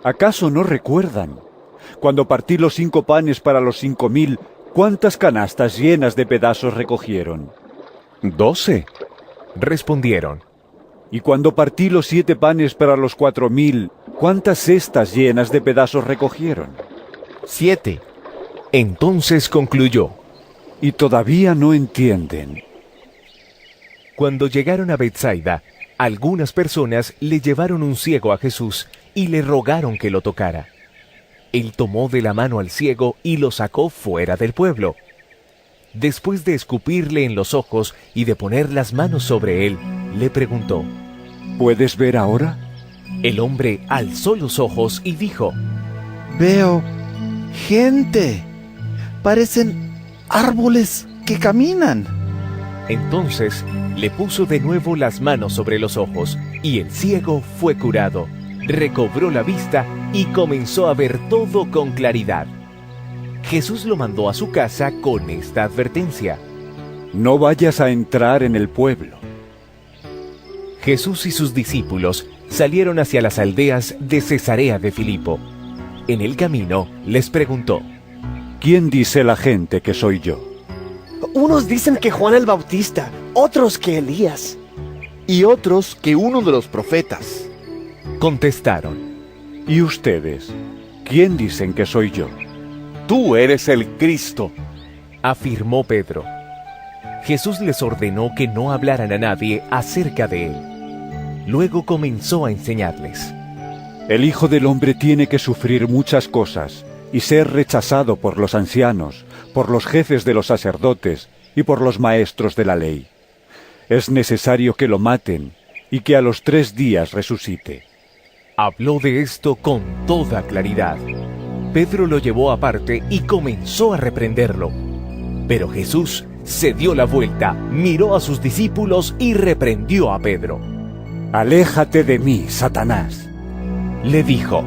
¿Acaso no recuerdan? Cuando partí los 5 panes para los 5,000, ¿cuántas canastas llenas de pedazos recogieron? 12, respondieron. Y cuando partí los 7 panes para los 4,000, ¿cuántas cestas llenas de pedazos recogieron? 7. Entonces concluyó: y todavía no entienden. Cuando llegaron a Betsaida, algunas personas le llevaron un ciego a Jesús y le rogaron que lo tocara. Él tomó de la mano al ciego y lo sacó fuera del pueblo. Después de escupirle en los ojos y de poner las manos sobre él, le preguntó: ¿Puedes ver ahora? El hombre alzó los ojos y dijo: Veo gente. Parecen árboles que caminan. Entonces le puso de nuevo las manos sobre los ojos, y el ciego fue curado, recobró la vista y comenzó a ver todo con claridad. Jesús lo mandó a su casa con esta advertencia: no vayas a entrar en el pueblo. Jesús y sus discípulos salieron hacia las aldeas de Cesarea de Filipo. En el camino les preguntó: ¿quién dice la gente que soy yo? Unos dicen que Juan el Bautista, otros que Elías, y otros que uno de los profetas. Contestaron: ¿y ustedes? ¿Quién dicen que soy yo? Tú eres el Cristo, afirmó Pedro. Jesús les ordenó que no hablaran a nadie acerca de él. Luego comenzó a enseñarles: el Hijo del Hombre tiene que sufrir muchas cosas y ser rechazado por los ancianos, por los jefes de los sacerdotes y por los maestros de la ley. Es necesario que lo maten y que a los 3 días resucite. Habló de esto con toda claridad. Pedro lo llevó aparte y comenzó a reprenderlo. Pero Jesús se dio la vuelta, miró a sus discípulos y reprendió a Pedro. Aléjate de mí, Satanás, le dijo.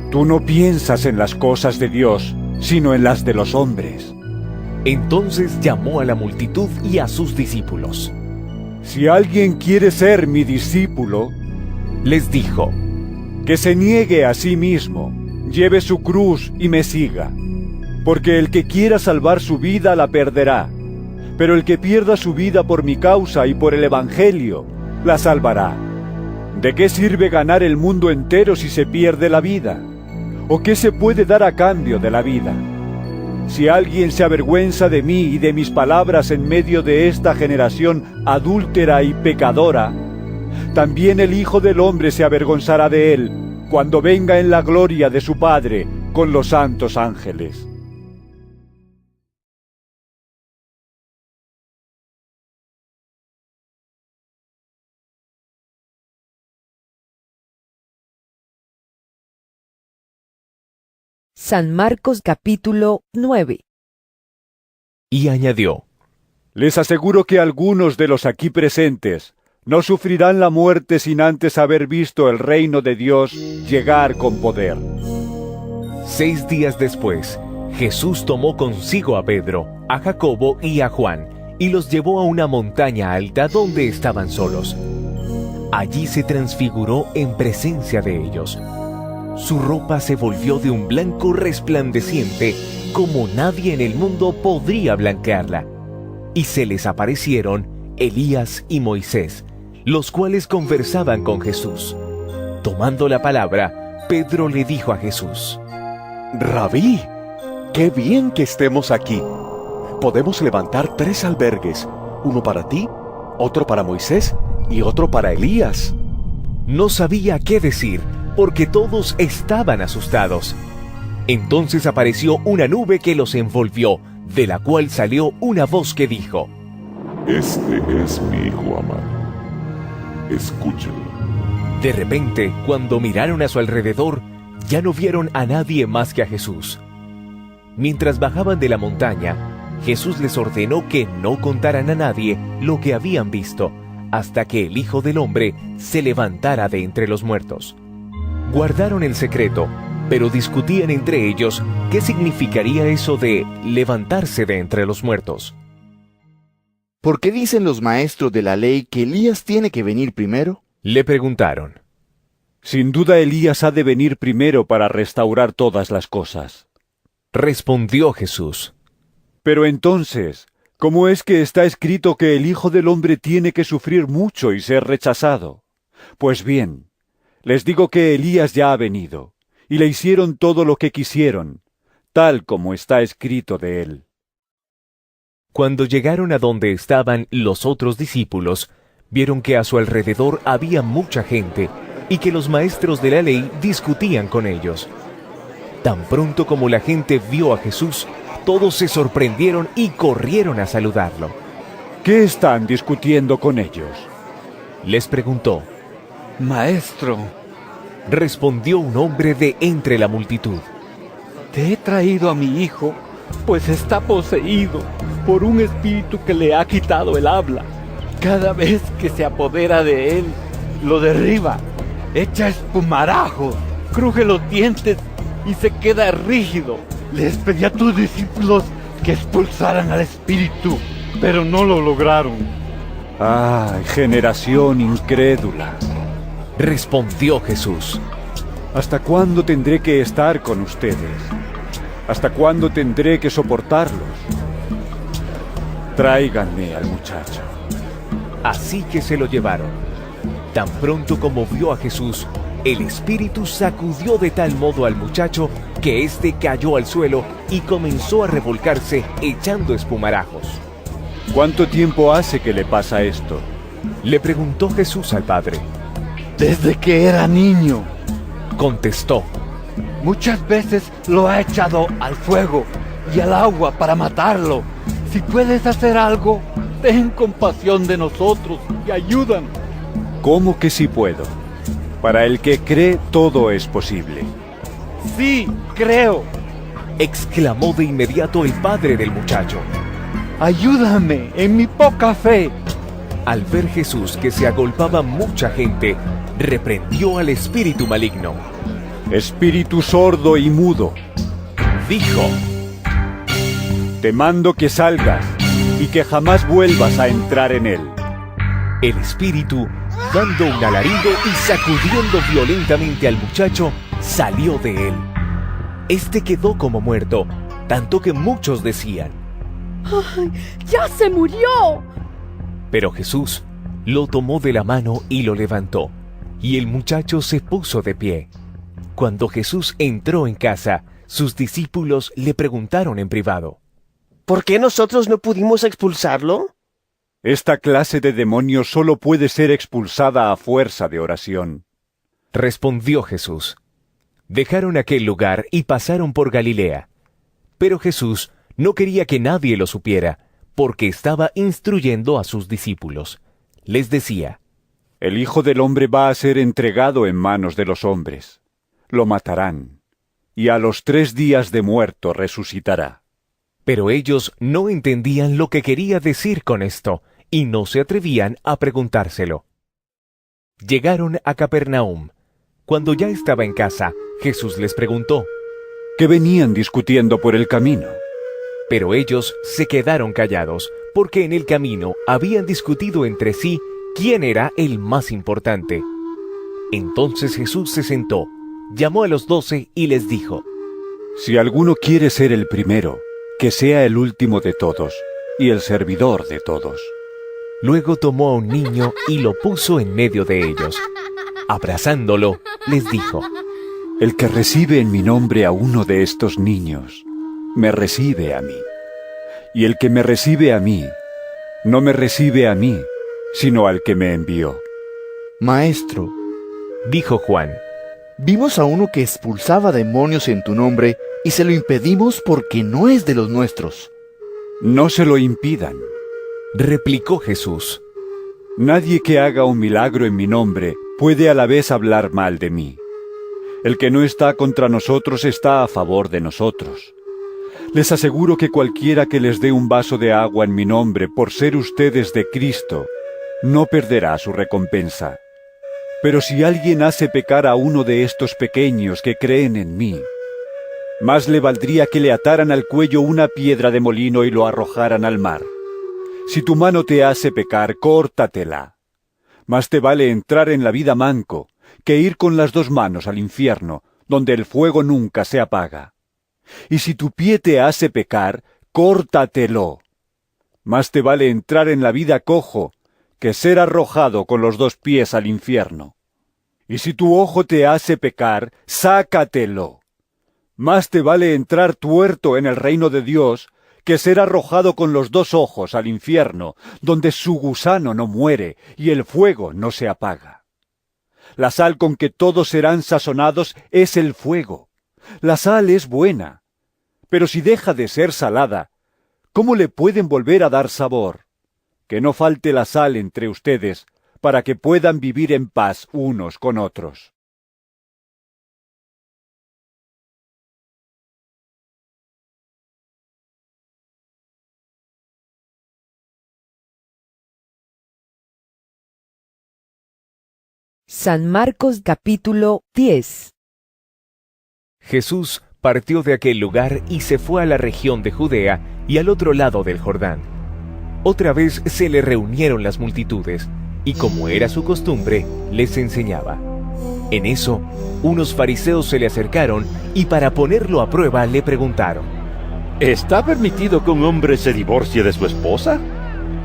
Tú no piensas en las cosas de Dios, sino en las de los hombres. Entonces llamó a la multitud y a sus discípulos. Si alguien quiere ser mi discípulo, les dijo, que se niegue a sí mismo, lleve su cruz y me siga. Porque el que quiera salvar su vida la perderá, pero el que pierda su vida por mi causa y por el Evangelio, la salvará. ¿De qué sirve ganar el mundo entero si se pierde la vida? ¿O qué se puede dar a cambio de la vida? Si alguien se avergüenza de mí y de mis palabras en medio de esta generación adúltera y pecadora, también el Hijo del Hombre se avergonzará de él cuando venga en la gloria de su Padre con los santos ángeles. San Marcos capítulo 9. Y añadió: Les aseguro que algunos de los aquí presentes no sufrirán la muerte sin antes haber visto el reino de Dios llegar con poder. 6 días después, Jesús tomó consigo a Pedro, a Jacobo y a Juan, y los llevó a una montaña alta donde estaban solos. Allí se transfiguró en presencia de ellos. Su ropa se volvió de un blanco resplandeciente, como nadie en el mundo podría blanquearla. Y se les aparecieron Elías y Moisés, los cuales conversaban con Jesús. Tomando la palabra, Pedro le dijo a Jesús: Rabí, qué bien que estemos aquí. Podemos levantar 3 albergues, uno para ti, otro para Moisés y otro para Elías. No sabía qué decir, porque todos estaban asustados. Entonces apareció una nube que los envolvió, de la cual salió una voz que dijo: Este es mi hijo amado. Escúchalo. De repente, cuando miraron a su alrededor, ya no vieron a nadie más que a Jesús. Mientras bajaban de la montaña, Jesús les ordenó que no contaran a nadie lo que habían visto, hasta que el Hijo del Hombre se levantara de entre los muertos. Guardaron el secreto, pero discutían entre ellos qué significaría eso de levantarse de entre los muertos. ¿Por qué dicen los maestros de la ley que Elías tiene que venir primero? Le preguntaron. Sin duda Elías ha de venir primero para restaurar todas las cosas. Respondió Jesús. Pero entonces, ¿cómo es que está escrito que el Hijo del Hombre tiene que sufrir mucho y ser rechazado? Pues bien, les digo que Elías ya ha venido, y le hicieron todo lo que quisieron, tal como está escrito de él. Cuando llegaron a donde estaban los otros discípulos, vieron que a su alrededor había mucha gente, y que los maestros de la ley discutían con ellos. Tan pronto como la gente vio a Jesús, todos se sorprendieron y corrieron a saludarlo. ¿Qué están discutiendo con ellos? Les preguntó. Maestro, respondió un hombre de entre la multitud. Te he traído a mi hijo, pues está poseído por un espíritu que le ha quitado el habla. Cada vez que se apodera de él, lo derriba, echa espumarajos, cruje los dientes y se queda rígido. Les pedí a tus discípulos que expulsaran al espíritu, pero no lo lograron. ¡Ay, generación incrédula! Respondió Jesús. ¿Hasta cuándo tendré que estar con ustedes? ¿Hasta cuándo tendré que soportarlos? Tráiganme al muchacho. Así que se lo llevaron. Tan pronto como vio a Jesús, el espíritu sacudió de tal modo al muchacho que éste cayó al suelo y comenzó a revolcarse echando espumarajos. ¿Cuánto tiempo hace que le pasa esto? Le preguntó Jesús al padre. Desde que era niño, contestó. Muchas veces lo ha echado al fuego y al agua para matarlo. Si puedes hacer algo, ten compasión de nosotros y ayúdanos. ¿Cómo que sí puedo? Para el que cree, todo es posible. Sí, creo, exclamó de inmediato el padre del muchacho. Ayúdame en mi poca fe. Al ver Jesús que se agolpaba mucha gente, reprendió al espíritu maligno. Espíritu sordo y mudo, dijo: te mando que salgas y que jamás vuelvas a entrar en él. El espíritu, dando un alarido y sacudiendo violentamente al muchacho, salió de él. Este quedó como muerto, tanto que muchos decían: ¡ay, ya se murió! Pero Jesús lo tomó de la mano y lo levantó, y el muchacho se puso de pie. Cuando Jesús entró en casa, sus discípulos le preguntaron en privado: ¿Por qué nosotros no pudimos expulsarlo? Esta clase de demonio solo puede ser expulsada a fuerza de oración. Respondió Jesús. Dejaron aquel lugar y pasaron por Galilea. Pero Jesús no quería que nadie lo supiera, porque estaba instruyendo a sus discípulos. Les decía: El Hijo del Hombre va a ser entregado en manos de los hombres. Lo matarán, y a los 3 días de muerto resucitará. Pero ellos no entendían lo que quería decir con esto, y no se atrevían a preguntárselo. Llegaron a Capernaum. Cuando ya estaba en casa, Jesús les preguntó: ¿Qué venían discutiendo por el camino? Pero ellos se quedaron callados, porque en el camino habían discutido entre sí quién era el más importante. Entonces Jesús se sentó, llamó a los 12 y les dijo: Si alguno quiere ser el primero, que sea el último de todos, y el servidor de todos. Luego tomó a un niño y lo puso en medio de ellos. Abrazándolo, les dijo: El que recibe en mi nombre a uno de estos niños, me recibe a mí. Y el que me recibe a mí, no me recibe a mí, sino al que me envió. Maestro, dijo Juan, vimos a uno que expulsaba demonios en tu nombre y se lo impedimos porque no es de los nuestros. No se lo impidan, replicó Jesús. Nadie que haga un milagro en mi nombre puede a la vez hablar mal de mí. El que no está contra nosotros está a favor de nosotros. Les aseguro que cualquiera que les dé un vaso de agua en mi nombre por ser ustedes de Cristo, no perderá su recompensa. Pero si alguien hace pecar a uno de estos pequeños que creen en mí, más le valdría que le ataran al cuello una piedra de molino y lo arrojaran al mar. Si tu mano te hace pecar, córtatela. Más te vale entrar en la vida manco que ir con las 2 manos al infierno, donde el fuego nunca se apaga. Y si tu pie te hace pecar, córtatelo. Más te vale entrar en la vida cojo que ser arrojado con los 2 pies al infierno. Y si tu ojo te hace pecar, sácatelo. Más te vale entrar tuerto en el reino de Dios que ser arrojado con los 2 ojos al infierno, donde su gusano no muere y el fuego no se apaga. La sal con que todos serán sazonados es el fuego. La sal es buena, pero si deja de ser salada, ¿cómo le pueden volver a dar sabor? Que no falte la sal entre ustedes, para que puedan vivir en paz unos con otros. San Marcos capítulo 10. Jesús partió de aquel lugar y se fue a la región de Judea y al otro lado del Jordán. Otra vez se le reunieron las multitudes, y como era su costumbre, les enseñaba. En eso, unos fariseos se le acercaron y para ponerlo a prueba le preguntaron: ¿Está permitido que un hombre se divorcie de su esposa?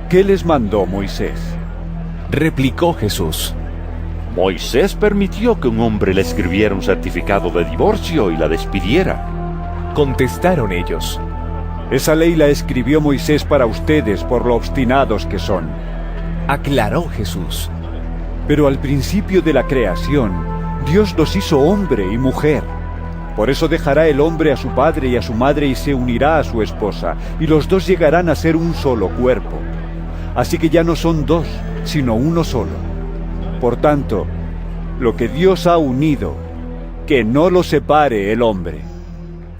¿Qué les mandó Moisés? Replicó Jesús: Moisés permitió que un hombre le escribiera un certificado de divorcio y la despidiera. Contestaron ellos: Esa ley la escribió Moisés para ustedes por lo obstinados que son. Aclaró Jesús: Pero al principio de la creación, Dios los hizo hombre y mujer. Por eso dejará el hombre a su padre y a su madre y se unirá a su esposa, y los 2 llegarán a ser un solo cuerpo. Así que ya no son 2, sino uno solo. Por tanto, lo que Dios ha unido, que no lo separe el hombre.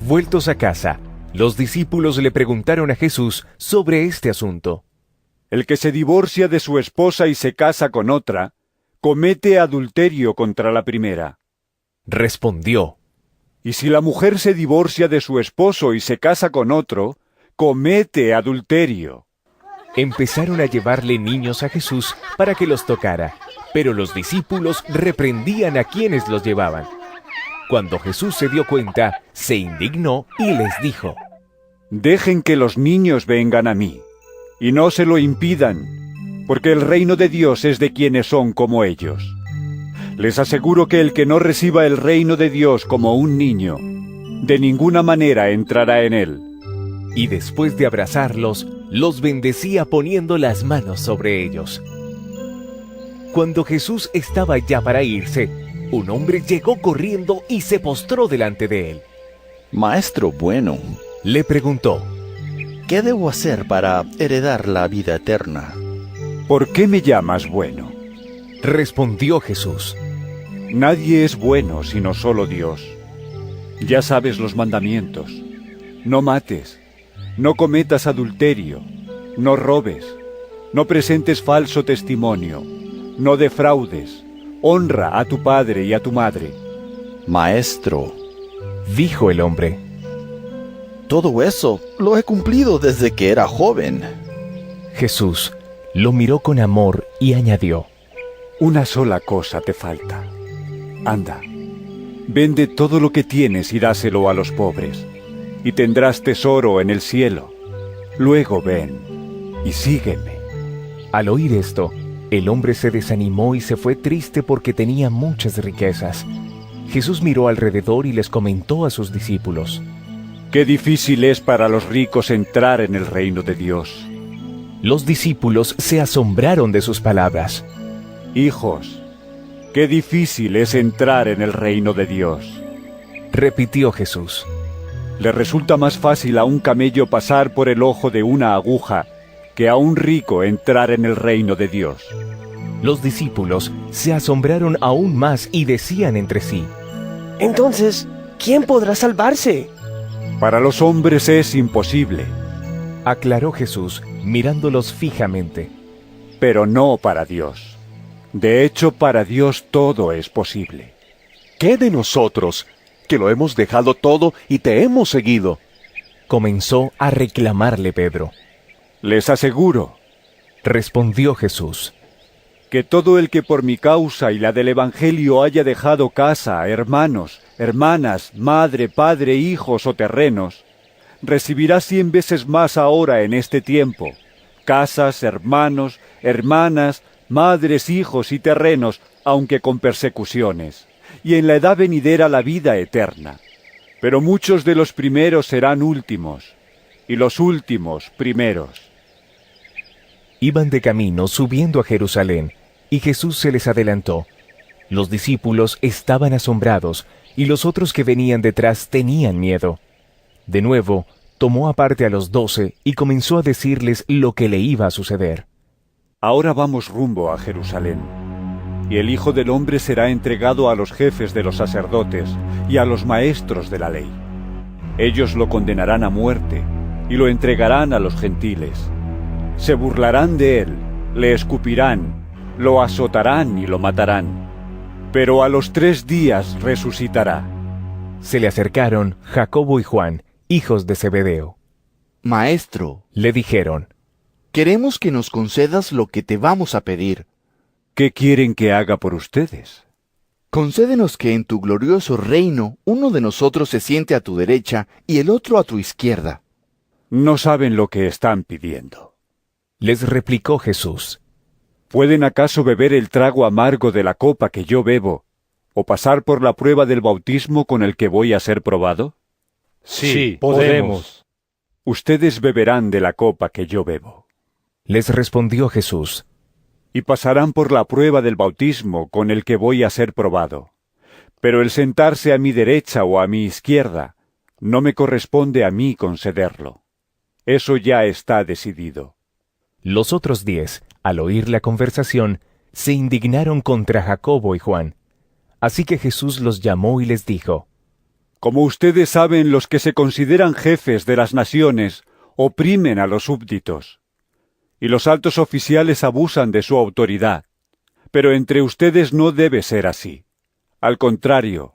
Vueltos a casa, los discípulos le preguntaron a Jesús sobre este asunto. El que se divorcia de su esposa y se casa con otra, comete adulterio contra la primera. Respondió: Y si la mujer se divorcia de su esposo y se casa con otro, comete adulterio. Empezaron a llevarle niños a Jesús para que los tocara, pero los discípulos reprendían a quienes los llevaban. Cuando Jesús se dio cuenta, se indignó y les dijo: Dejen que los niños vengan a mí, y no se lo impidan, porque el reino de Dios es de quienes son como ellos. Les aseguro que el que no reciba el reino de Dios como un niño, de ninguna manera entrará en él. Y después de abrazarlos, los bendecía poniendo las manos sobre ellos. Cuando Jesús estaba ya para irse, un hombre llegó corriendo y se postró delante de él. Maestro bueno, le preguntó, ¿qué debo hacer para heredar la vida eterna? ¿Por qué me llamas bueno? Respondió Jesús. Nadie es bueno sino solo Dios. Ya sabes los mandamientos. No mates, no cometas adulterio, no robes, no presentes falso testimonio, no defraudes, honra a tu padre y a tu madre. Maestro, dijo el hombre, todo eso lo he cumplido desde que era joven. Jesús lo miró con amor y añadió, una sola cosa te falta. Anda, vende todo lo que tienes y dáselo a los pobres, y tendrás tesoro en el cielo. Luego ven y sígueme. Al oír esto, el hombre se desanimó y se fue triste porque tenía muchas riquezas. Jesús miró alrededor y les comentó a sus discípulos, qué difícil es para los ricos entrar en el reino de Dios. Los discípulos se asombraron de sus palabras. Hijos, qué difícil es entrar en el reino de Dios, repitió Jesús. Le resulta más fácil a un camello pasar por el ojo de una aguja que a un rico entrar en el reino de Dios. Los discípulos se asombraron aún más y decían entre sí, entonces, ¿quién podrá salvarse? Para los hombres es imposible, aclaró Jesús, mirándolos fijamente. Pero no para Dios. De hecho, para Dios todo es posible. ¿Qué de nosotros, que lo hemos dejado todo y te hemos seguido? Comenzó a reclamarle Pedro. Les aseguro, respondió Jesús, que todo el que por mi causa y la del Evangelio haya dejado casa, hermanos, hermanas, madre, padre, hijos o terrenos, recibirá 100 veces más ahora en este tiempo, casas, hermanos, hermanas, madres, hijos y terrenos, aunque con persecuciones, y en la edad venidera la vida eterna. Pero muchos de los primeros serán últimos, y los últimos primeros. Iban de camino subiendo a Jerusalén, y Jesús se les adelantó. Los discípulos estaban asombrados, y los otros que venían detrás tenían miedo. De nuevo, tomó aparte a los 12 y comenzó a decirles lo que le iba a suceder. Ahora vamos rumbo a Jerusalén, y el Hijo del Hombre será entregado a los jefes de los sacerdotes y a los maestros de la ley. Ellos lo condenarán a muerte, y lo entregarán a los gentiles. Se burlarán de él, le escupirán, lo azotarán y lo matarán. Pero a los 3 días resucitará. Se le acercaron Jacobo y Juan, hijos de Zebedeo. Maestro, le dijeron, queremos que nos concedas lo que te vamos a pedir. ¿Qué quieren que haga por ustedes? Concédenos que en tu glorioso reino uno de nosotros se siente a tu derecha y el otro a tu izquierda. No saben lo que están pidiendo. Les replicó Jesús. ¿Pueden acaso beber el trago amargo de la copa que yo bebo, o pasar por la prueba del bautismo con el que voy a ser probado? Sí, podemos. Ustedes beberán de la copa que yo bebo. Les respondió Jesús. Y pasarán por la prueba del bautismo con el que voy a ser probado. Pero el sentarse a mi derecha o a mi izquierda, no me corresponde a mí concederlo. Eso ya está decidido. Los otros 10, al oír la conversación, se indignaron contra Jacobo y Juan. Así que Jesús los llamó y les dijo, como ustedes saben, los que se consideran jefes de las naciones oprimen a los súbditos, y los altos oficiales abusan de su autoridad. Pero entre ustedes no debe ser así. Al contrario,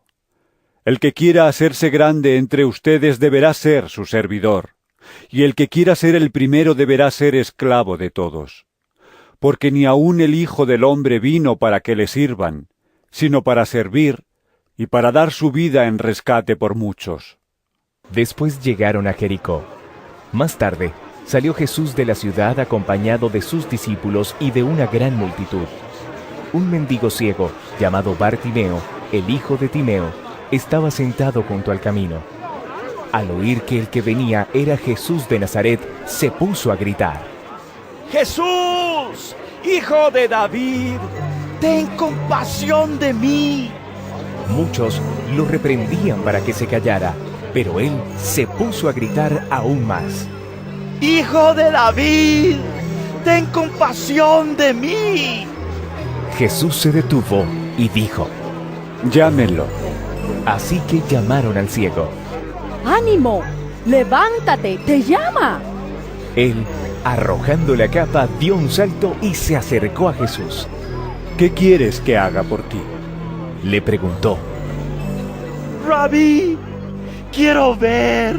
el que quiera hacerse grande entre ustedes deberá ser su servidor, y el que quiera ser el primero deberá ser esclavo de todos. Porque ni aun el Hijo del Hombre vino para que le sirvan, sino para servir y para dar su vida en rescate por muchos. Después llegaron a Jericó. Más tarde, salió Jesús de la ciudad acompañado de sus discípulos y de una gran multitud. un mendigo ciego, llamado Bartimeo, el hijo de Timeo, estaba sentado junto al camino. Al oír que el que venía era Jesús de Nazaret, se puso a gritar: ¡Jesús, hijo de David, ten compasión de mí! Muchos lo reprendían para que se callara, pero él se puso a gritar aún más: ¡Hijo de David, ten compasión de mí! Jesús se detuvo y dijo: Llámenlo. Así que llamaron al ciego. ¡Ánimo! ¡Levántate! ¡Te llama! Él, arrojando la capa, dio un salto y se acercó a Jesús. ¿Qué quieres que haga por ti?, le preguntó. Rabí, quiero ver,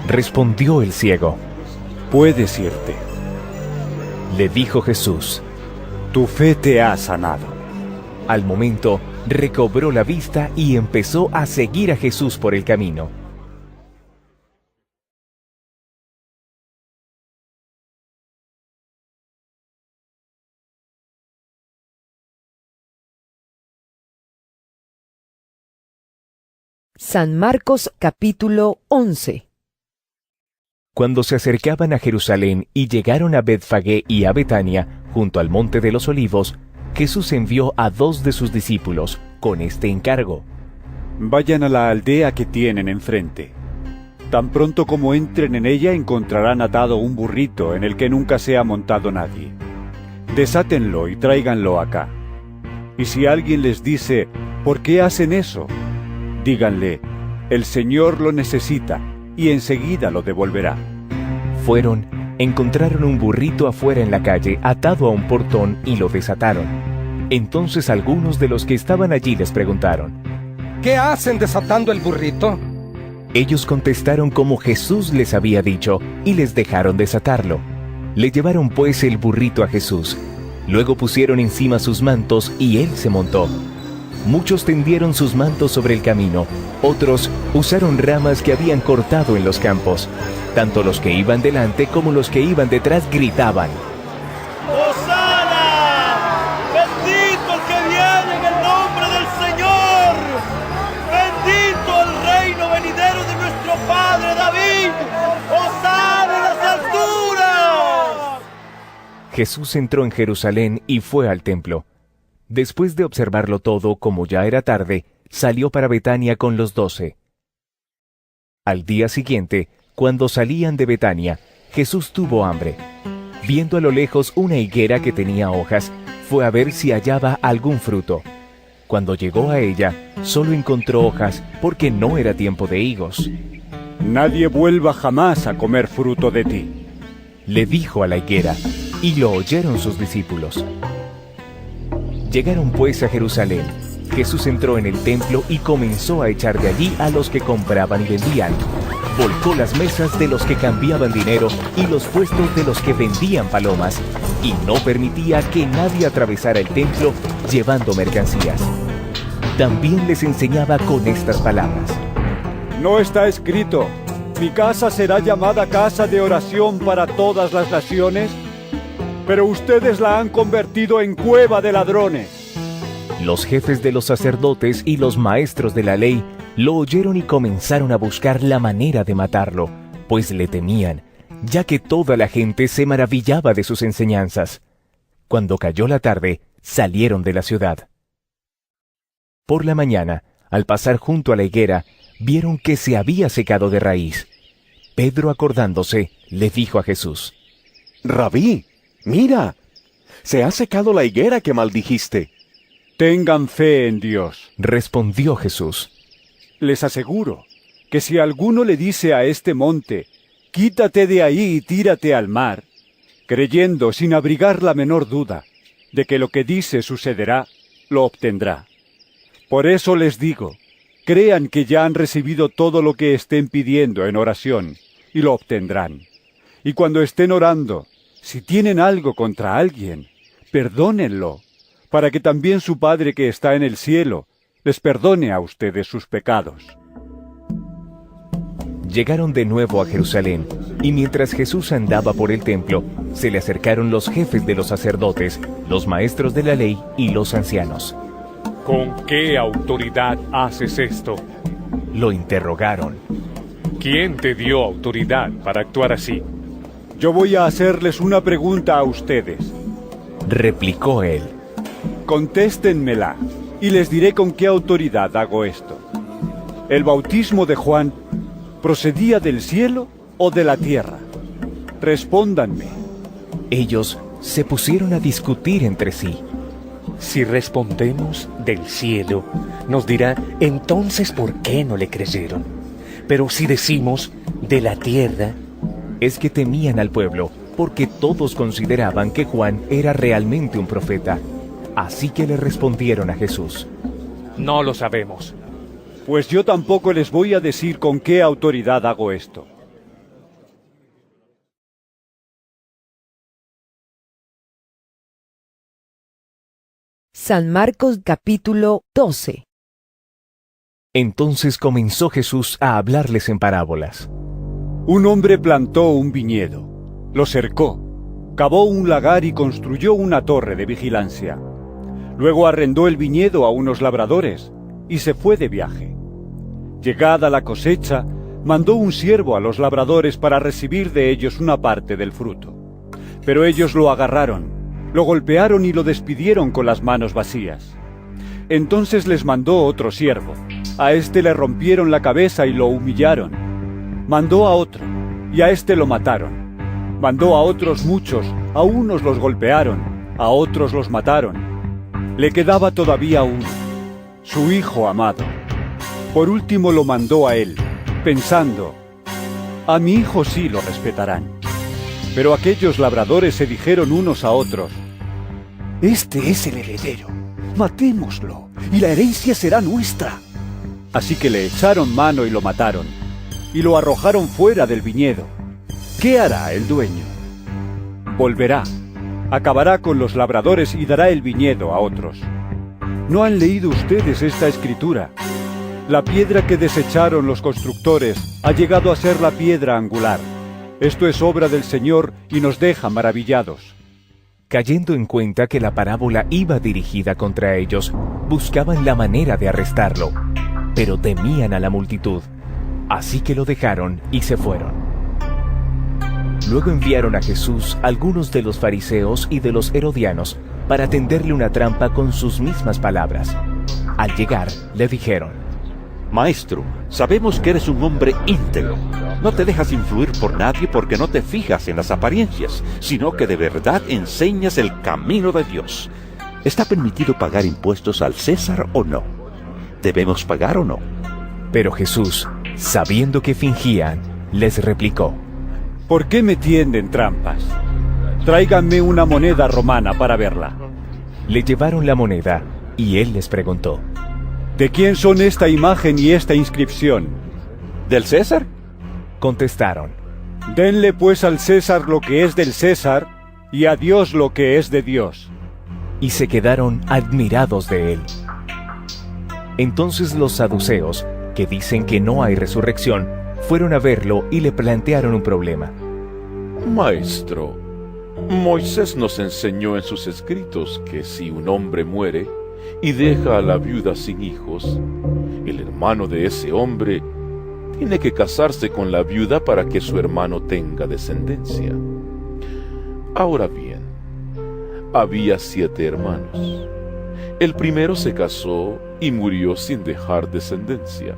respondió el ciego. Puedes irte, le dijo Jesús. Tu fe te ha sanado. Al momento, recobró la vista y empezó a seguir a Jesús por el camino. San Marcos capítulo 11. Cuando se acercaban a Jerusalén y llegaron a Betfagé y a Betania, junto al monte de los Olivos, Jesús envió a 2 de sus discípulos con este encargo: Vayan a la aldea que tienen enfrente. Tan pronto como entren en ella encontrarán atado un burrito en el que nunca se ha montado nadie. Desátenlo y tráiganlo acá. Y si alguien les dice: ¿por qué hacen eso?, díganle: el Señor lo necesita, y enseguida lo devolverá. Fueron, encontraron un burrito afuera en la calle, atado a un portón, y lo desataron. Entonces algunos de los que estaban allí les preguntaron: ¿qué hacen desatando el burrito? Ellos contestaron como Jesús les había dicho, y les dejaron desatarlo. Le llevaron pues el burrito a Jesús. Luego pusieron encima sus mantos, y él se montó. Muchos tendieron sus mantos sobre el camino, otros usaron ramas que habían cortado en los campos. Tanto los que iban delante como los que iban detrás gritaban: ¡Hosana! ¡Bendito el que viene en el nombre del Señor! ¡Bendito el reino venidero de nuestro Padre David! ¡Hosana en las alturas! Jesús entró en Jerusalén y fue al templo. Después de observarlo todo, como ya era tarde, salió para Betania con los 12. Al día siguiente, cuando salían de Betania, Jesús tuvo hambre. Viendo a lo lejos una higuera que tenía hojas, fue a ver si hallaba algún fruto. Cuando llegó a ella, solo encontró hojas, porque no era tiempo de higos. Nadie vuelva jamás a comer fruto de ti, le dijo a la higuera, y lo oyeron sus discípulos. Llegaron pues a Jerusalén. Jesús entró en el templo y comenzó a echar de allí a los que compraban y vendían. Volcó las mesas de los que cambiaban dinero y los puestos de los que vendían palomas, y no permitía que nadie atravesara el templo llevando mercancías. También les enseñaba con estas palabras: ¿no está escrito: mi casa será llamada casa de oración para todas las naciones? Pero ustedes la han convertido en cueva de ladrones. Los jefes de los sacerdotes y los maestros de la ley lo oyeron y comenzaron a buscar la manera de matarlo, pues le temían, ya que toda la gente se maravillaba de sus enseñanzas. Cuando cayó la tarde, salieron de la ciudad. Por la mañana, al pasar junto a la higuera, vieron que se había secado de raíz. Pedro, acordándose, le dijo a Jesús: Rabí, mira, se ha secado la higuera que maldijiste. Tengan fe en Dios, respondió Jesús. Les aseguro que si alguno le dice a este monte: quítate de ahí y tírate al mar, creyendo sin abrigar la menor duda de que lo que dice sucederá, lo obtendrá. Por eso les digo, crean que ya han recibido todo lo que estén pidiendo en oración, y lo obtendrán. Y cuando estén orando, si tienen algo contra alguien, perdónenlo, para que también su Padre que está en el cielo les perdone a ustedes sus pecados. Llegaron de nuevo a Jerusalén, y mientras Jesús andaba por el templo, se le acercaron los jefes de los sacerdotes, los maestros de la ley y los ancianos. ¿Con qué autoridad haces esto? Lo interrogaron. ¿Quién te dio autoridad para actuar así? Yo voy a hacerles una pregunta a ustedes. Replicó él. Contéstenmela, y les diré con qué autoridad hago esto. ¿El bautismo de Juan procedía del cielo o de la tierra? Respóndanme. Ellos se pusieron a discutir entre sí. Si respondemos del cielo, nos dirá, entonces ¿por qué no le creyeron? Pero si decimos de la tierra... Es que temían al pueblo, porque todos consideraban que Juan era realmente un profeta. Así que le respondieron a Jesús. No lo sabemos. Pues yo tampoco les voy a decir con qué autoridad hago esto. San Marcos capítulo 12. Entonces comenzó Jesús a hablarles en parábolas. Un hombre plantó un viñedo, lo cercó, cavó un lagar y construyó una torre de vigilancia. Luego arrendó el viñedo a unos labradores y se fue de viaje. Llegada la cosecha, mandó un siervo a los labradores para recibir de ellos una parte del fruto. Pero ellos lo agarraron, lo golpearon y lo despidieron con las manos vacías. Entonces les mandó otro siervo. A éste le rompieron la cabeza y lo humillaron. Mandó a otro, y a éste lo mataron. Mandó a otros muchos, a unos los golpearon, a otros los mataron. Le quedaba todavía uno, su hijo amado. Por último lo mandó a él, pensando, a mi hijo sí lo respetarán. Pero aquellos labradores se dijeron unos a otros, este es el heredero, matémoslo, y la herencia será nuestra. Así que le echaron mano y lo mataron, y lo arrojaron fuera del viñedo. ¿Qué hará el dueño? Volverá, acabará con los labradores y dará el viñedo a otros. ¿No han leído ustedes esta escritura? La piedra que desecharon los constructores ha llegado a ser la piedra angular. Esto es obra del Señor y nos deja maravillados. Cayendo en cuenta que la parábola iba dirigida contra ellos, buscaban la manera de arrestarlo, pero temían a la multitud. Así que lo dejaron y se fueron. Luego enviaron a Jesús algunos de los fariseos y de los herodianos para tenderle una trampa con sus mismas palabras. Al llegar, le dijeron: Maestro, sabemos que eres un hombre íntegro. No te dejas influir por nadie porque no te fijas en las apariencias, sino que de verdad enseñas el camino de Dios. ¿Está permitido pagar impuestos al César o no? ¿Debemos pagar o no? Pero Jesús, sabiendo que fingían, les replicó: ¿Por qué me tienden trampas? Tráiganme una moneda romana para verla. Le llevaron la moneda, y él les preguntó: ¿De quién son esta imagen y esta inscripción? ¿Del César? Contestaron: Denle pues al César lo que es del César, y a Dios lo que es de Dios. Y se quedaron admirados de él. Entonces los saduceos, que dicen que no hay resurrección, fueron a verlo y le plantearon un problema. Maestro, Moisés nos enseñó en sus escritos que si un hombre muere y deja a la viuda sin hijos, el hermano de ese hombre tiene que casarse con la viuda para que su hermano tenga descendencia. Ahora bien, había 7 hermanos. El primero se casó y murió sin dejar descendencia.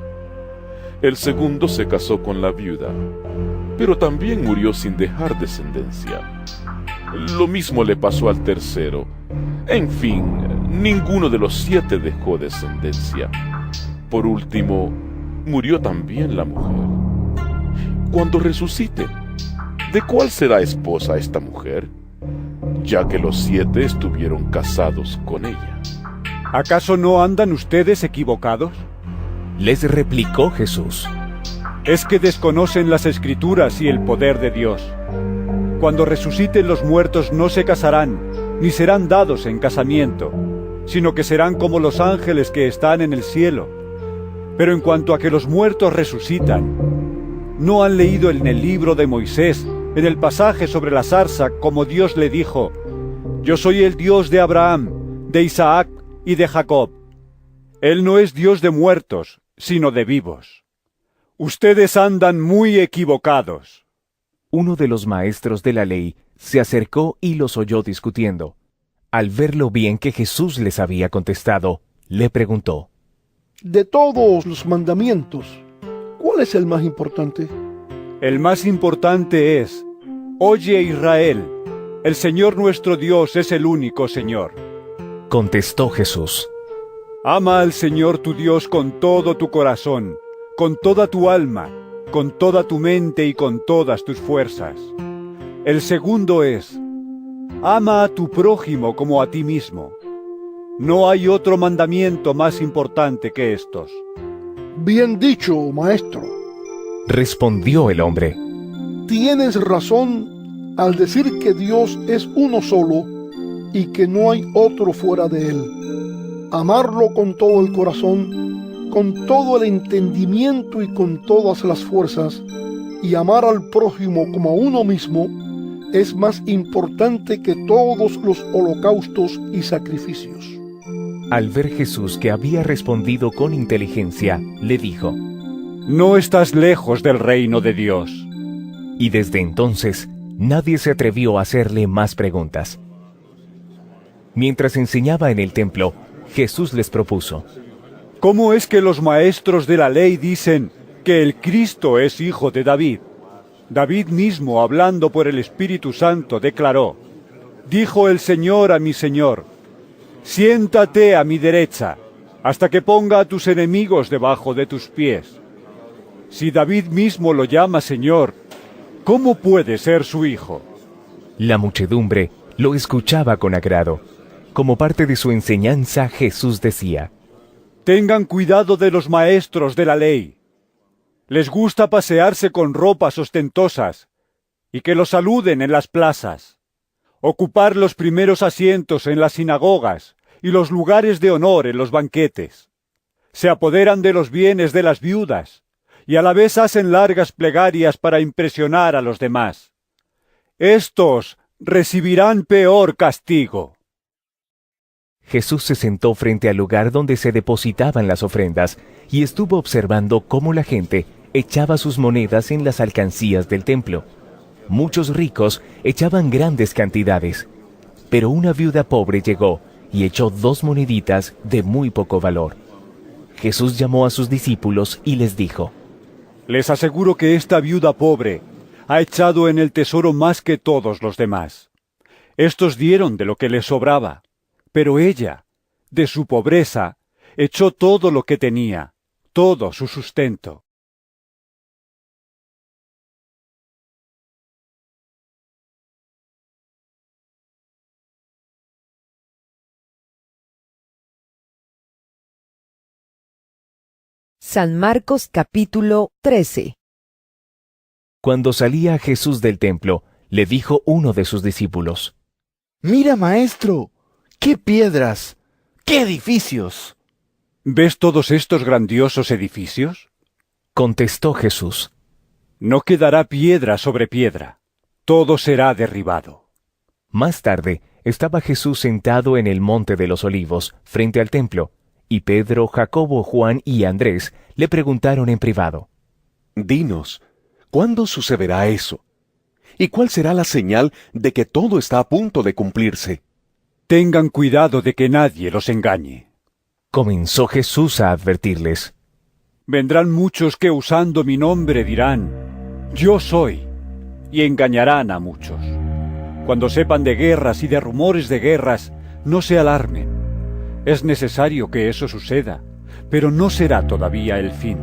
El segundo se casó con la viuda, pero también murió sin dejar descendencia. Lo mismo le pasó al tercero. En fin, ninguno de los 7 dejó descendencia. Por último, murió también la mujer. Cuando resucite, ¿de cuál será esposa esta mujer? Ya que los 7 estuvieron casados con ella. ¿Acaso no andan ustedes equivocados? Les replicó Jesús: Es que desconocen las Escrituras y el poder de Dios. Cuando resuciten los muertos no se casarán, ni serán dados en casamiento, sino que serán como los ángeles que están en el cielo. Pero en cuanto a que los muertos resucitan, ¿No han leído en el libro de Moisés, en el pasaje sobre la zarza, como Dios le dijo: Yo soy el Dios de Abraham, de Isaac y de Jacob? Él no es Dios de muertos, sino de vivos. Ustedes andan muy equivocados. Uno de los maestros de la ley se acercó y los oyó discutiendo. Al ver lo bien que Jesús les había contestado, le preguntó: De todos los mandamientos, ¿cuál es el más importante? El más importante es: Oye, Israel, el Señor nuestro Dios es el único Señor. Contestó Jesús: Ama al Señor tu Dios con todo tu corazón, con toda tu alma, con toda tu mente y con todas tus fuerzas. El segundo es: ama a tu prójimo como a ti mismo. No hay otro mandamiento más importante que estos. Bien dicho, maestro. Respondió el hombre: Tienes razón al decir que Dios es uno solo y que no hay otro fuera de él. Amarlo con todo el corazón, con todo el entendimiento y con todas las fuerzas, y amar al prójimo como a uno mismo, es más importante que todos los holocaustos y sacrificios. Al ver Jesús que había respondido con inteligencia, le dijo: No estás lejos del reino de Dios. Y desde entonces, nadie se atrevió a hacerle más preguntas. Mientras enseñaba en el templo, Jesús les propuso: ¿Cómo es que los maestros de la ley dicen que el Cristo es hijo de David? David mismo, hablando por el Espíritu Santo, declaró: Dijo el Señor a mi Señor: Siéntate a mi derecha, hasta que ponga a tus enemigos debajo de tus pies. Si David mismo lo llama Señor, ¿cómo puede ser su hijo? La muchedumbre lo escuchaba con agrado. Como parte de su enseñanza, Jesús decía: Tengan cuidado de los maestros de la ley. Les gusta pasearse con ropas ostentosas y que los saluden en las plazas, ocupar los primeros asientos en las sinagogas y los lugares de honor en los banquetes. Se apoderan de los bienes de las viudas y a la vez hacen largas plegarias para impresionar a los demás. Estos recibirán peor castigo. Jesús se sentó frente al lugar donde se depositaban las ofrendas y estuvo observando cómo la gente echaba sus monedas en las alcancías del templo. Muchos ricos echaban grandes cantidades, pero una viuda pobre llegó y echó 2 moneditas de muy poco valor. Jesús llamó a sus discípulos y les dijo: Les aseguro que esta viuda pobre ha echado en el tesoro más que todos los demás. Estos dieron de lo que les sobraba, pero ella, de su pobreza, echó todo lo que tenía, todo su sustento. San Marcos capítulo 13. Cuando salía Jesús del templo, le dijo uno de sus discípulos: Mira, maestro, qué piedras, qué edificios. ¿Ves todos estos grandiosos edificios? Contestó Jesús: No quedará piedra sobre piedra, todo será derribado. Más tarde, estaba Jesús sentado en el monte de los Olivos, frente al templo, y Pedro, Jacobo, Juan y Andrés le preguntaron en privado: Dinos, ¿cuándo sucederá eso? ¿Y cuál será la señal de que todo está a punto de cumplirse? Tengan cuidado de que nadie los engañe. Comenzó Jesús a advertirles: Vendrán muchos que usando mi nombre dirán: Yo soy, y engañarán a muchos. Cuando sepan de guerras y de rumores de guerras, no se alarmen. Es necesario que eso suceda, pero no será todavía el fin.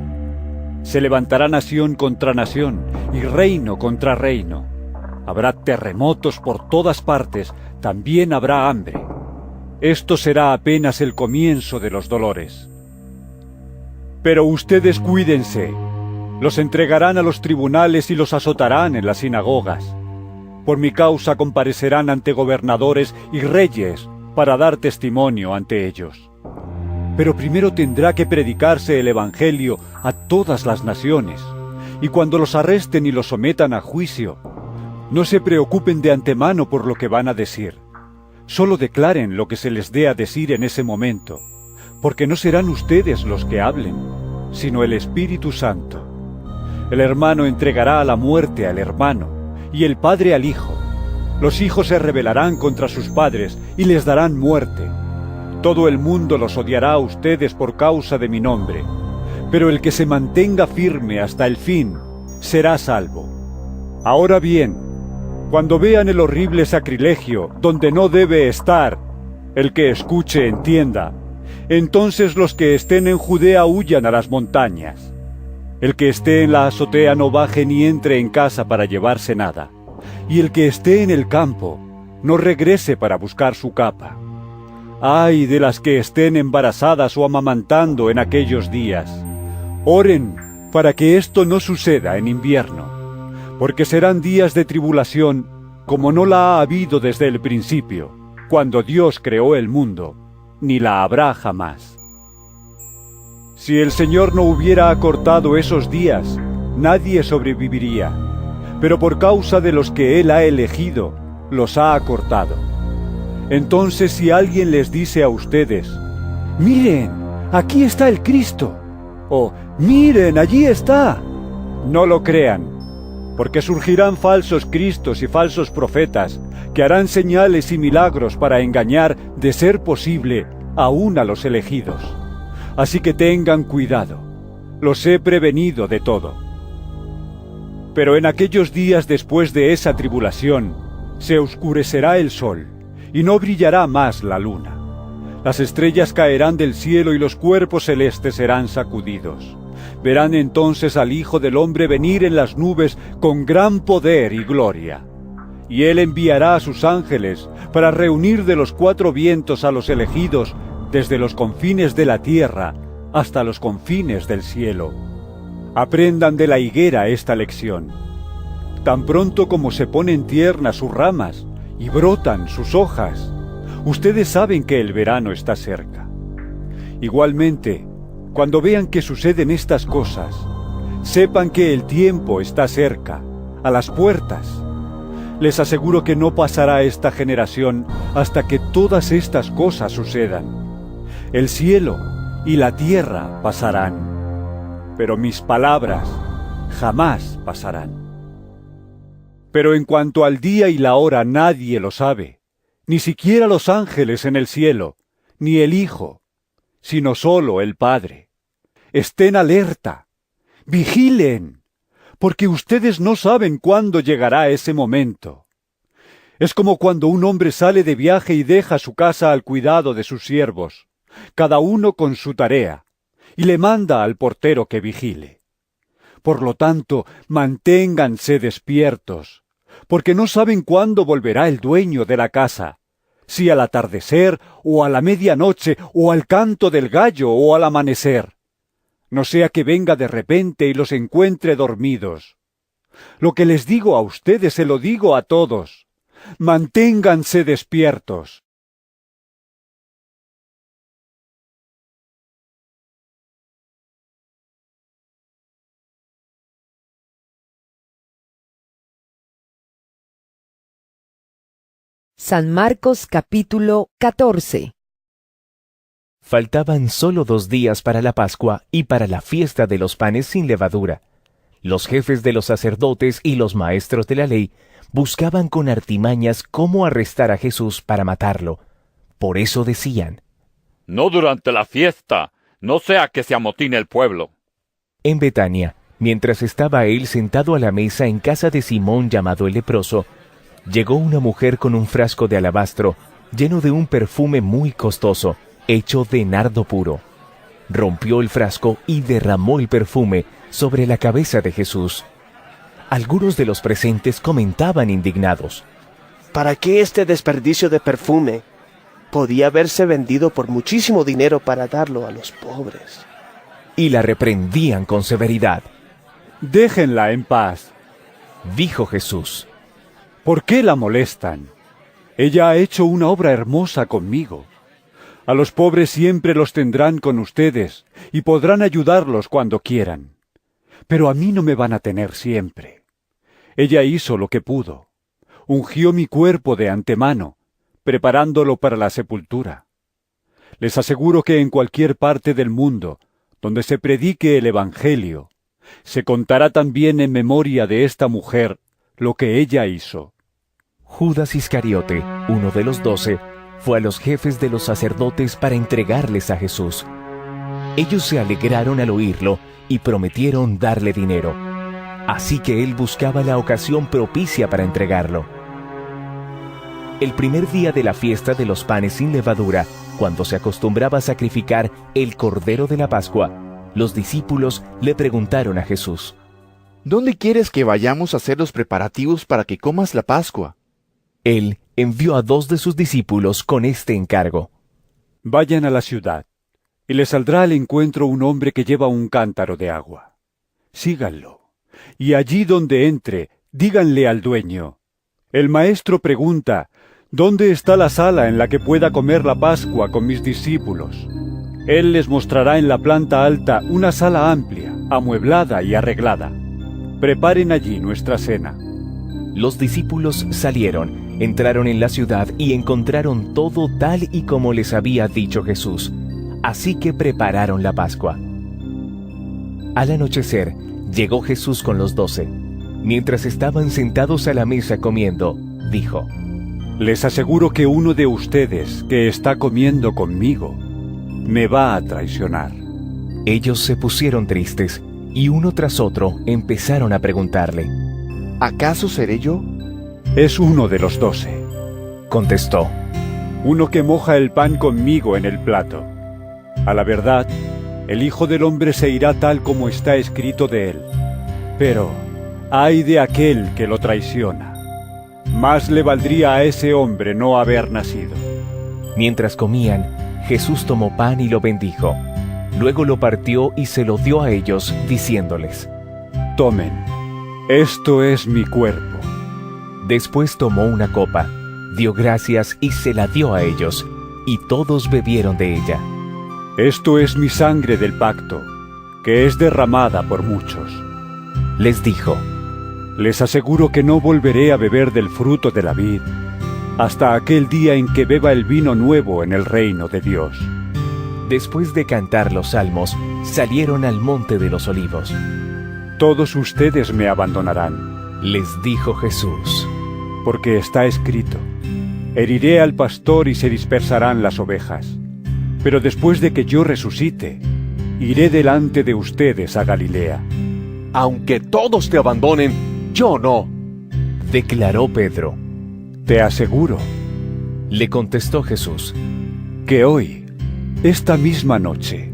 Se levantará nación contra nación y reino contra reino. Habrá terremotos por todas partes, también habrá hambre. Esto será apenas el comienzo de los dolores. Pero ustedes cuídense. Los entregarán a los tribunales y los azotarán en las sinagogas. Por mi causa comparecerán ante gobernadores y reyes para dar testimonio ante ellos. Pero primero tendrá que predicarse el Evangelio a todas las naciones, Y cuando los arresten y los sometan a juicio, no se preocupen de antemano por lo que van a decir. Solo declaren lo que se les dé a decir en ese momento, porque no serán ustedes los que hablen, sino el Espíritu Santo. El hermano entregará a la muerte al hermano, y el padre al hijo. Los hijos se rebelarán contra sus padres y les darán muerte. Todo el mundo los odiará a ustedes por causa de mi nombre, pero el que se mantenga firme hasta el fin será salvo. Ahora bien, cuando vean el horrible sacrilegio donde no debe estar, el que escuche entienda. Entonces los que estén en Judea huyan a las montañas. El que esté en la azotea no baje ni entre en casa para llevarse nada. Y el que esté en el campo no regrese para buscar su capa. Ay de las que estén embarazadas o amamantando en aquellos días. Oren para que esto no suceda en invierno, porque serán días de tribulación como no la ha habido desde el principio, cuando Dios creó el mundo, ni la habrá jamás. Si el Señor no hubiera acortado esos días, nadie sobreviviría, pero por causa de los que Él ha elegido, los ha acortado. Entonces si alguien les dice a ustedes, «Miren, aquí está el Cristo», o «Miren, allí está», no lo crean, porque surgirán falsos cristos y falsos profetas, que harán señales y milagros para engañar, de ser posible, aún a los elegidos. Así que tengan cuidado, los he prevenido de todo. Pero en aquellos días después de esa tribulación, se oscurecerá el sol, y no brillará más la luna. Las estrellas caerán del cielo y los cuerpos celestes serán sacudidos. Verán entonces al Hijo del Hombre venir en las nubes con gran poder y gloria. Y Él enviará a sus ángeles para reunir de los cuatro vientos a los elegidos desde los confines de la tierra hasta los confines del cielo. Aprendan de la higuera esta lección. Tan pronto como se ponen tiernas sus ramas y brotan sus hojas, ustedes saben que el verano está cerca. Igualmente, cuando vean que suceden estas cosas, sepan que el tiempo está cerca, a las puertas. Les aseguro que no pasará esta generación hasta que todas estas cosas sucedan. El cielo y la tierra pasarán, pero mis palabras jamás pasarán. Pero en cuanto al día y la hora nadie lo sabe, ni siquiera los ángeles en el cielo, ni el Hijo, sino solo el Padre. Estén alerta, vigilen, porque ustedes no saben cuándo llegará ese momento. Es como cuando un hombre sale de viaje y deja su casa al cuidado de sus siervos, cada uno con su tarea, y le manda al portero que vigile. Por lo tanto, manténganse despiertos, porque no saben cuándo volverá el dueño de la casa, si al atardecer, o a la medianoche, o al canto del gallo, o al amanecer. No sea que venga de repente y los encuentre dormidos. Lo que les digo a ustedes se lo digo a todos. Manténganse despiertos. San Marcos capítulo 14. Faltaban solo 2 días para la Pascua y para la fiesta de los panes sin levadura. Los jefes de los sacerdotes y los maestros de la ley buscaban con artimañas cómo arrestar a Jesús para matarlo. Por eso decían: «No durante la fiesta, no sea que se amotine el pueblo». En Betania, mientras estaba él sentado a la mesa en casa de Simón llamado el leproso, llegó una mujer con un frasco de alabastro lleno de un perfume muy costoso, hecho de nardo puro. Rompió el frasco y derramó el perfume sobre la cabeza de Jesús. Algunos de los presentes comentaban indignados: ¿Para qué este desperdicio de perfume? Podía haberse vendido por muchísimo dinero para darlo a los pobres. Y la reprendían con severidad. «Déjenla en paz», dijo Jesús. «¿Por qué la molestan? Ella ha hecho una obra hermosa conmigo. A los pobres siempre los tendrán con ustedes y podrán ayudarlos cuando quieran. pero a mí no me van a tener siempre. Ella hizo lo que pudo. Ungió mi cuerpo de antemano, preparándolo para la sepultura. Les aseguro que en cualquier parte del mundo donde se predique el Evangelio, se contará también en memoria de esta mujer lo que ella hizo. Judas Iscariote, uno de los 12, fue a los jefes de los sacerdotes para entregarles a Jesús. Ellos se alegraron al oírlo y prometieron darle dinero. Así que él buscaba la ocasión propicia para entregarlo. El primer día de la fiesta de los panes sin levadura, cuando se acostumbraba a sacrificar el cordero de la Pascua, los discípulos le preguntaron a Jesús: ¿Dónde quieres que vayamos a hacer los preparativos para que comas la Pascua? Él envió a 2 de sus discípulos con este encargo: Vayan a la ciudad, y les saldrá al encuentro un hombre que lleva un cántaro de agua. Síganlo, y allí donde entre, díganle al dueño: el maestro pregunta, ¿dónde está la sala en la que pueda comer la Pascua con mis discípulos? Él les mostrará en la planta alta una sala amplia, amueblada y arreglada. Preparen allí nuestra cena. Los discípulos salieron, entraron en la ciudad y encontraron todo tal y como les había dicho Jesús. Así que prepararon la Pascua. Al anochecer, llegó Jesús con los 12. Mientras estaban sentados a la mesa comiendo, dijo: Les aseguro que uno de ustedes que está comiendo conmigo me va a traicionar. Ellos se pusieron tristes y uno tras otro empezaron a preguntarle: ¿Acaso seré yo? Es uno de los 12, contestó. Uno que moja el pan conmigo en el plato. A la verdad, el Hijo del Hombre se irá tal como está escrito de él. Pero ay de aquel que lo traiciona. Más le valdría a ese hombre no haber nacido. Mientras comían, Jesús tomó pan y lo bendijo. Luego lo partió y se lo dio a ellos, diciéndoles: Tomen, esto es mi cuerpo. Después tomó una copa, dio gracias y se la dio a ellos, y todos bebieron de ella. Esto es mi sangre del pacto, que es derramada por muchos. Les dijo: Les aseguro que no volveré a beber del fruto de la vid, hasta aquel día en que beba el vino nuevo en el reino de Dios. Después de cantar los salmos, salieron al monte de los olivos. Todos ustedes me abandonarán, les dijo Jesús, porque está escrito: heriré al pastor y se dispersarán las ovejas. Pero después de que yo resucite, iré delante de ustedes a Galilea. Aunque todos te abandonen, yo no, declaró Pedro. Te aseguro, le contestó Jesús, que hoy, esta misma noche,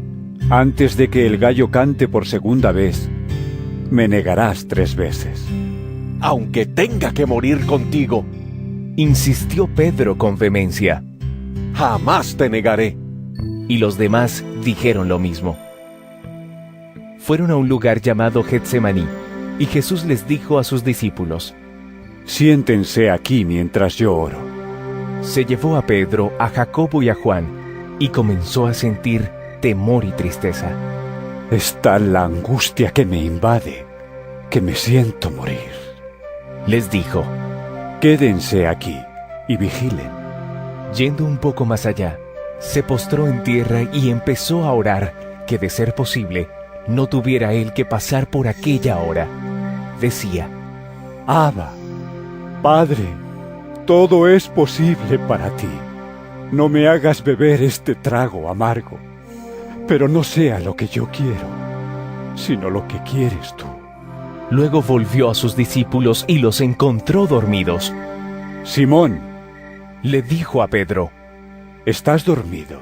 antes de que el gallo cante por segunda vez, me negarás 3 veces. Aunque tenga que morir contigo, insistió Pedro con vehemencia. Jamás te negaré. Y los demás dijeron lo mismo. Fueron a un lugar llamado Getsemaní, y Jesús les dijo a sus discípulos: Siéntense aquí mientras yo oro. Se llevó a Pedro, a Jacobo y a Juan, y comenzó a sentir temor y tristeza. Es tal la angustia que me invade, que me siento morir. Les dijo: Quédense aquí y vigilen. Yendo un poco más allá, se postró en tierra y empezó a orar que, de ser posible, no tuviera él que pasar por aquella hora. Decía: Abba, Padre, todo es posible para ti. No me hagas beber este trago amargo, pero no sea lo que yo quiero, sino lo que quieres tú. Luego volvió a sus discípulos y los encontró dormidos. Simón, le dijo a Pedro: ¿estás dormido?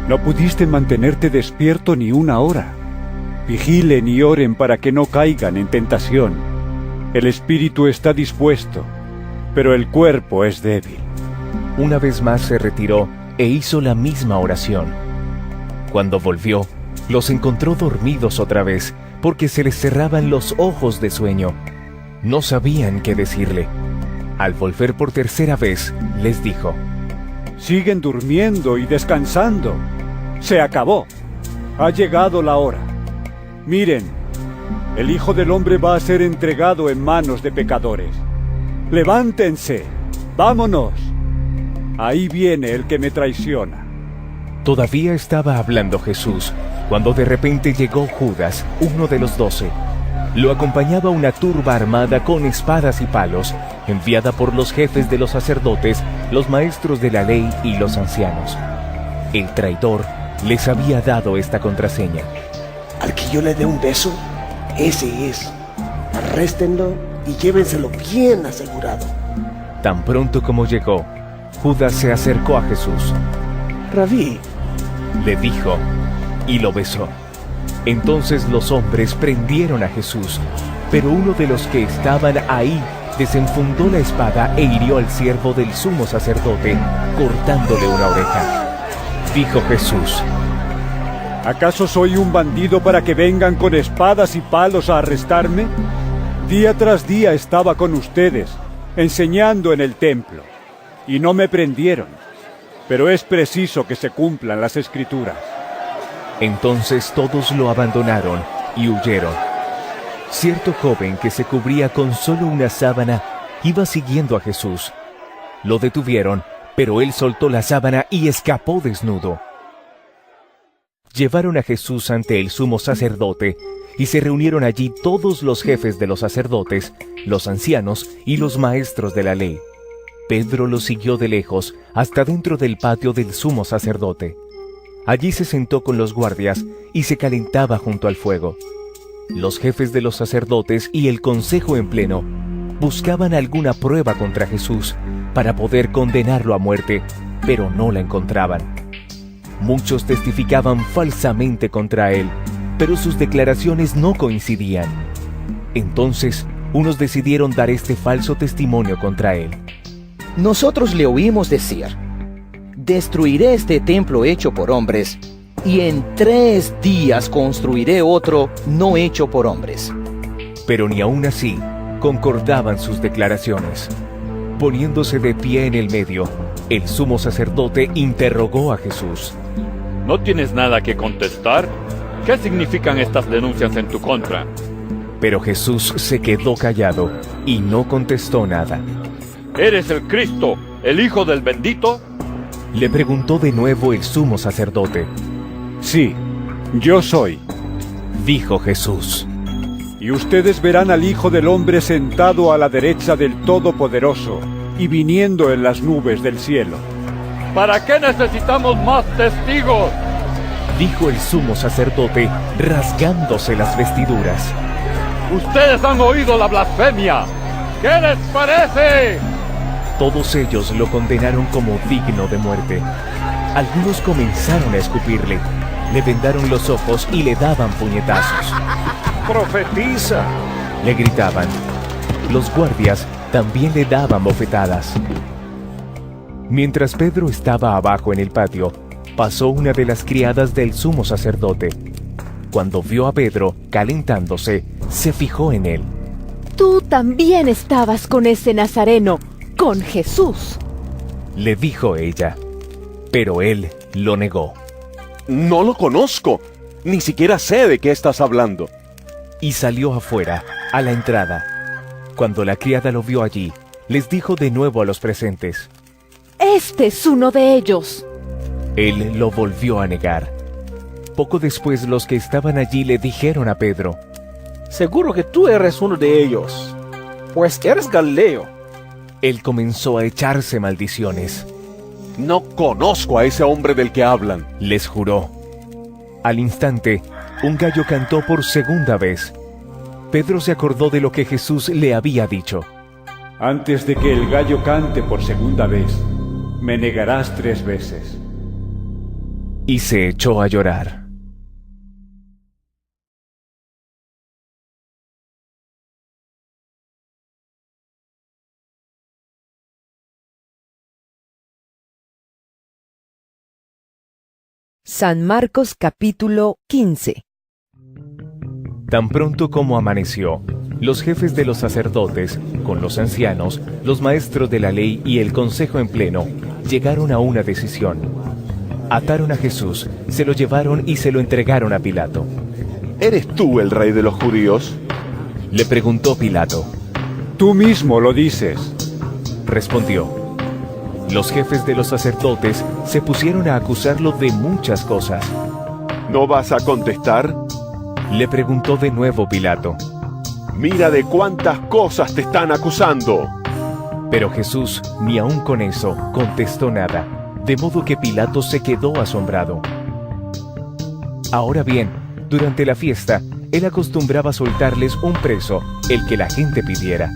¿No pudiste mantenerte despierto ni una hora? Vigilen y oren para que no caigan en tentación. El espíritu está dispuesto, pero el cuerpo es débil. Una vez más se retiró e hizo la misma oración. Cuando volvió, los encontró dormidos otra vez, porque se les cerraban los ojos de sueño. No sabían qué decirle. Al volver por tercera vez, les dijo: Siguen durmiendo y descansando. Se acabó. Ha llegado la hora. Miren, El Hijo del Hombre va a ser entregado en manos de pecadores. Levántense, vámonos. Ahí viene el que me traiciona. Todavía estaba hablando Jesús, cuando de repente llegó Judas, uno de los 12. Lo acompañaba una turba armada con espadas y palos, enviada por los jefes de los sacerdotes, los maestros de la ley y los ancianos. El traidor les había dado esta contraseña. Al que yo le dé un beso, ese es. Arréstenlo y llévenselo bien asegurado. Tan pronto como llegó, Judas se acercó a Jesús. Rabí, le dijo, y lo besó. Entonces los hombres prendieron a Jesús, pero uno de los que estaban ahí desenfundó la espada e hirió al siervo del sumo sacerdote, cortándole una oreja. Dijo Jesús: ¿acaso soy un bandido para que vengan con espadas y palos a arrestarme? Día tras día estaba con ustedes, enseñando en el templo, y no me prendieron. Pero es preciso que se cumplan las Escrituras. Entonces todos lo abandonaron y huyeron. Cierto joven que se cubría con solo una sábana iba siguiendo a Jesús. Lo detuvieron, pero él soltó la sábana y escapó desnudo. Llevaron a Jesús ante el sumo sacerdote y se reunieron allí todos los jefes de los sacerdotes, los ancianos y los maestros de la ley. Pedro lo siguió de lejos hasta dentro del patio del sumo sacerdote. Allí se sentó con los guardias y se calentaba junto al fuego. Los jefes de los sacerdotes y el consejo en pleno buscaban alguna prueba contra Jesús para poder condenarlo a muerte, pero no la encontraban. Muchos testificaban falsamente contra él, pero sus declaraciones no coincidían. Entonces, unos decidieron dar este falso testimonio contra él. Nosotros le oímos decir: destruiré este templo hecho por hombres, y en 3 días construiré otro no hecho por hombres. Pero ni aun así concordaban sus declaraciones. Poniéndose de pie en el medio, el sumo sacerdote interrogó a Jesús. ¿No tienes nada que contestar? ¿Qué significan estas denuncias en tu contra? Pero Jesús se quedó callado y no contestó nada. ¿Eres el Cristo, el Hijo del Bendito? Le preguntó de nuevo el sumo sacerdote. Sí, yo soy, dijo Jesús. Y ustedes verán al Hijo del Hombre sentado a la derecha del Todopoderoso y viniendo en las nubes del cielo. ¿Para qué necesitamos más testigos?, dijo el sumo sacerdote, rasgándose las vestiduras. ¡Ustedes han oído la blasfemia! ¿Qué les parece? Todos ellos lo condenaron como digno de muerte. Algunos comenzaron a escupirle, le vendaron los ojos y le daban puñetazos. ¡Profetiza!, le gritaban. Los guardias también le daban bofetadas. Mientras Pedro estaba abajo en el patio, pasó una de las criadas del sumo sacerdote. Cuando vio a Pedro calentándose, se fijó en él. Tú también estabas con ese nazareno, con Jesús, le dijo ella, pero él lo negó. No lo conozco, ni siquiera sé de qué estás hablando. Y salió afuera, a la entrada. Cuando la criada lo vio allí, les dijo de nuevo a los presentes: este es uno de ellos. Él lo volvió a negar. Poco después los que estaban allí le dijeron a Pedro: seguro que tú eres uno de ellos, pues eres Galileo. Él comenzó a echarse maldiciones. No conozco a ese hombre del que hablan, les juró. Al instante, un gallo cantó por segunda vez. Pedro se acordó de lo que Jesús le había dicho. Antes de que el gallo cante por segunda vez, me negarás 3 veces. Y se echó a llorar. San Marcos capítulo 15. Tan pronto como amaneció, los jefes de los sacerdotes, con los ancianos, los maestros de la ley y el consejo en pleno, llegaron a una decisión. Ataron a Jesús, se lo llevaron y se lo entregaron a Pilato. ¿Eres tú el rey de los judíos? Le preguntó Pilato. Tú mismo lo dices. Respondió. Los jefes de los sacerdotes se pusieron a acusarlo de muchas cosas. ¿No vas a contestar? Le preguntó de nuevo Pilato. Mira de cuántas cosas te están acusando. Pero Jesús, ni aun con eso, contestó nada, de modo que Pilato se quedó asombrado. Ahora bien, durante la fiesta, él acostumbraba soltarles un preso, el que la gente pidiera.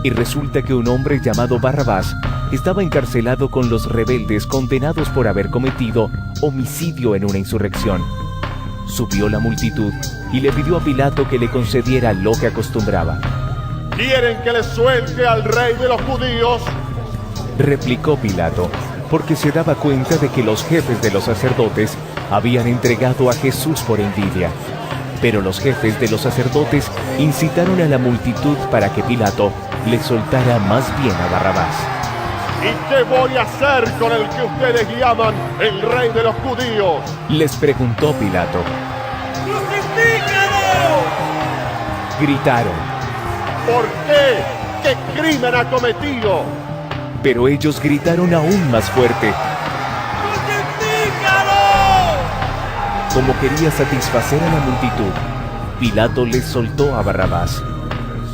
Y resulta que un hombre llamado Barrabás estaba encarcelado con los rebeldes condenados por haber cometido homicidio en una insurrección. Subió la multitud y le pidió a Pilato que le concediera lo que acostumbraba. ¿Quieren que les suelte al rey de los judíos? Replicó Pilato, porque se daba cuenta de que los jefes de los sacerdotes habían entregado a Jesús por envidia. Pero los jefes de los sacerdotes incitaron a la multitud para que Pilato le soltara más bien a Barrabás. ¿Y qué voy a hacer con el que ustedes llaman el rey de los judíos? Les preguntó Pilato. ¡Crucifícalo! Gritaron. ¿Por qué? ¿Qué crimen ha cometido? Pero ellos gritaron aún más fuerte. ¡Crucifícalo! Como quería satisfacer a la multitud, Pilato les soltó a Barrabás.